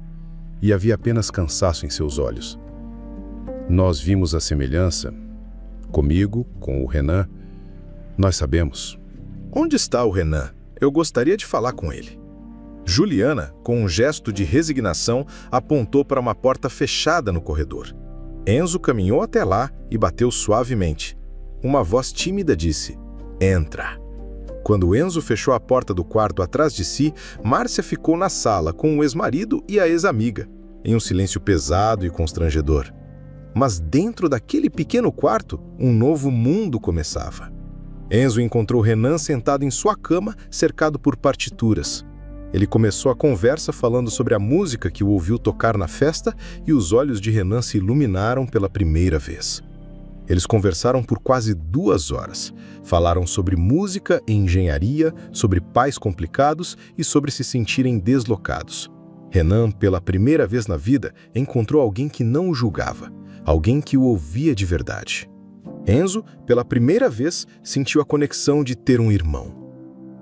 [SPEAKER 3] e havia apenas cansaço em seus olhos. Nós vimos a semelhança. Comigo, com o Renan, nós sabemos.
[SPEAKER 2] Onde está o Renan? Eu gostaria de falar com ele. Juliana, com um gesto de resignação, apontou para uma porta fechada no corredor. Enzo caminhou até lá e bateu suavemente. Uma voz tímida disse: "Entra." Quando Enzo fechou a porta do quarto atrás de si, Márcia ficou na sala com o ex-marido e a ex-amiga, em um silêncio pesado e constrangedor. Mas dentro daquele pequeno quarto, um novo mundo começava. Enzo encontrou Renan sentado em sua cama, cercado por partituras. Ele começou a conversa falando sobre a música que o ouviu tocar na festa e os olhos de Renan se iluminaram pela primeira vez. Eles conversaram por quase 2 horas. Falaram sobre música e engenharia, sobre pais complicados e sobre se sentirem deslocados. Renan, pela primeira vez na vida, encontrou alguém que não o julgava, alguém que o ouvia de verdade. Enzo, pela primeira vez, sentiu a conexão de ter um irmão.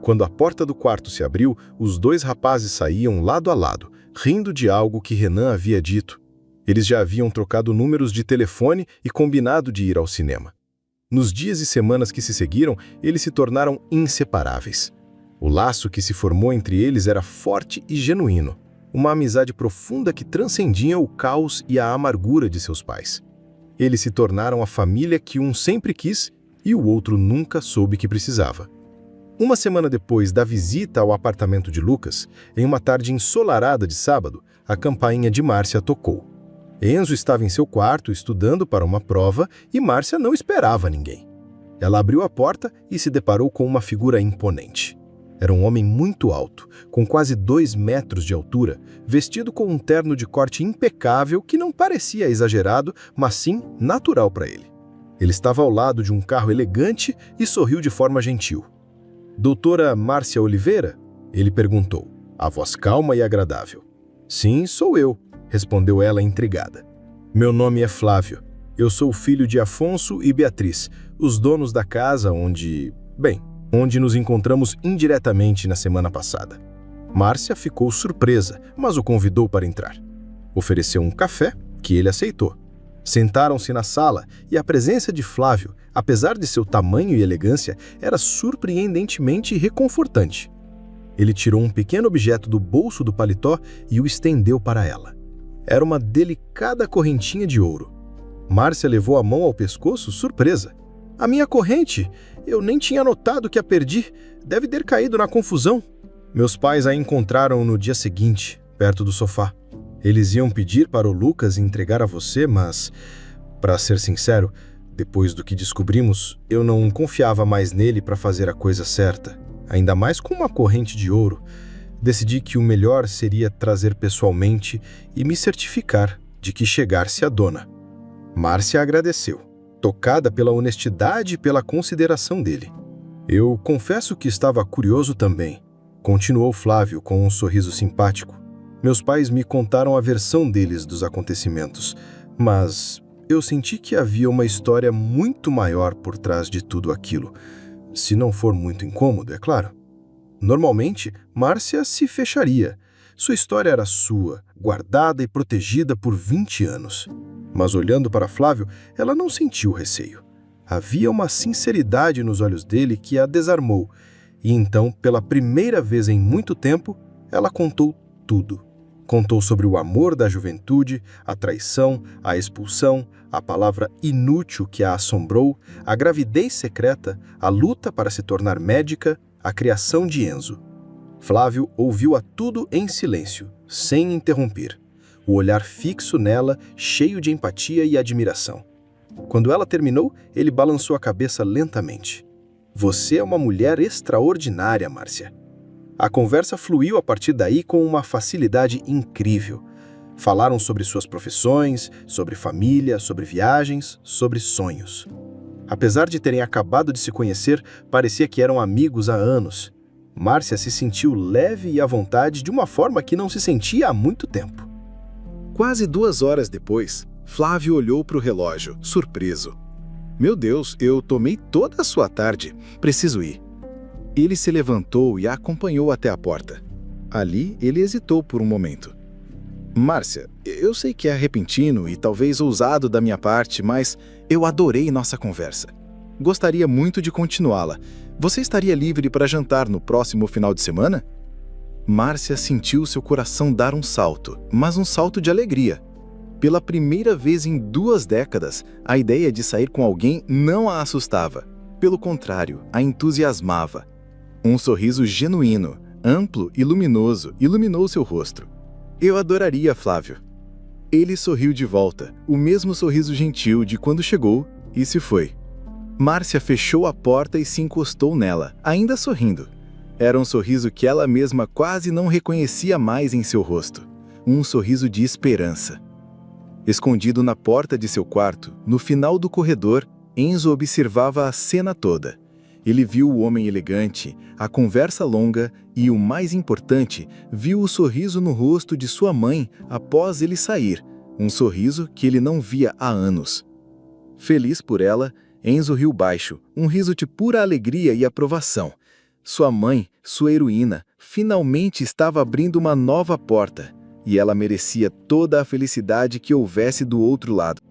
[SPEAKER 2] Quando a porta do quarto se abriu, os 2 rapazes saíam lado a lado, rindo de algo que Renan havia dito. Eles já haviam trocado números de telefone e combinado de ir ao cinema. Nos dias e semanas que se seguiram, eles se tornaram inseparáveis. O laço que se formou entre eles era forte e genuíno, uma amizade profunda que transcendia o caos e a amargura de seus pais. Eles se tornaram a família que um sempre quis e o outro nunca soube que precisava. Uma semana depois da visita ao apartamento de Lucas, em uma tarde ensolarada de sábado, a campainha de Márcia tocou. Enzo estava em seu quarto estudando para uma prova e Márcia não esperava ninguém. Ela abriu a porta e se deparou com uma figura imponente. Era um homem muito alto, com quase 2 metros de altura, vestido com um terno de corte impecável que não parecia exagerado, mas sim natural para ele. Ele estava ao lado de um carro elegante e sorriu de forma gentil. "Doutora Márcia Oliveira?" ele perguntou, a voz calma e agradável. "Sim, sou eu", respondeu ela intrigada. "Meu nome é Flávio. Eu sou filho de Afonso e Beatriz, os donos da casa onde nos encontramos indiretamente na semana passada." Márcia ficou surpresa, mas o convidou para entrar. Ofereceu um café, que ele aceitou. Sentaram-se na sala e a presença de Flávio, apesar de seu tamanho e elegância, era surpreendentemente reconfortante. Ele tirou um pequeno objeto do bolso do paletó e o estendeu para ela. Era uma delicada correntinha de ouro. Márcia levou a mão ao pescoço, surpresa.
[SPEAKER 6] A minha corrente! Eu nem tinha notado que a perdi. Deve ter caído na confusão. Meus pais a encontraram no dia seguinte, perto do sofá. Eles iam pedir para o Lucas entregar a você, mas, para ser sincero, depois do que descobrimos, eu não confiava mais nele para fazer a coisa certa, ainda mais com uma corrente de ouro. Decidi que o melhor seria trazer pessoalmente e me certificar de que chegasse a dona. Márcia agradeceu, tocada pela honestidade e pela consideração dele. Eu confesso que estava curioso também, continuou Flávio com um sorriso simpático. Meus pais me contaram a versão deles dos acontecimentos, mas eu senti que havia uma história muito maior por trás de tudo aquilo, se não for muito incômodo, é claro. Normalmente, Márcia se fecharia. Sua história era sua, guardada e protegida por 20 anos. Mas olhando para Flávio, ela não sentiu receio. Havia uma sinceridade nos olhos dele que a desarmou, e então, pela primeira vez em muito tempo, ela contou tudo. Contou sobre o amor da juventude, a traição, a expulsão, a palavra inútil que a assombrou, a gravidez secreta, a luta para se tornar médica, a criação de Enzo. Flávio ouviu-a tudo em silêncio, sem interromper, o olhar fixo nela, cheio de empatia e admiração. Quando ela terminou, ele balançou a cabeça lentamente. Você é uma mulher extraordinária, Márcia. A conversa fluiu a partir daí com uma facilidade incrível. Falaram sobre suas profissões, sobre família, sobre viagens, sobre sonhos. Apesar de terem acabado de se conhecer, parecia que eram amigos há anos. Márcia se sentiu leve e à vontade de uma forma que não se sentia há muito tempo.
[SPEAKER 1] Quase 2 horas depois, Flávio olhou para o relógio, surpreso. Meu Deus, eu tomei toda a sua tarde. Preciso ir. Ele se levantou e a acompanhou até a porta. Ali, ele hesitou por um momento. Márcia, eu sei que é repentino e talvez ousado da minha parte, mas eu adorei nossa conversa. Gostaria muito de continuá-la. Você estaria livre para jantar no próximo final de semana? Márcia sentiu seu coração dar um salto, mas um salto de alegria. Pela primeira vez em 2 décadas, a ideia de sair com alguém não a assustava. Pelo contrário, a entusiasmava. Um sorriso genuíno, amplo e luminoso iluminou seu rosto. Eu adoraria, Flávio. Ele sorriu de volta, o mesmo sorriso gentil de quando chegou e se foi. Márcia fechou a porta e se encostou nela, ainda sorrindo. Era um sorriso que ela mesma quase não reconhecia mais em seu rosto. Um sorriso de esperança. Escondido na porta de seu quarto, no final do corredor, Enzo observava a cena toda. Ele viu o homem elegante, a conversa longa e, o mais importante, viu o sorriso no rosto de sua mãe após ele sair, um sorriso que ele não via há anos. Feliz por ela, Enzo riu baixo, um riso de pura alegria e aprovação. Sua mãe, sua heroína, finalmente estava abrindo uma nova porta, e ela merecia toda a felicidade que houvesse do outro lado.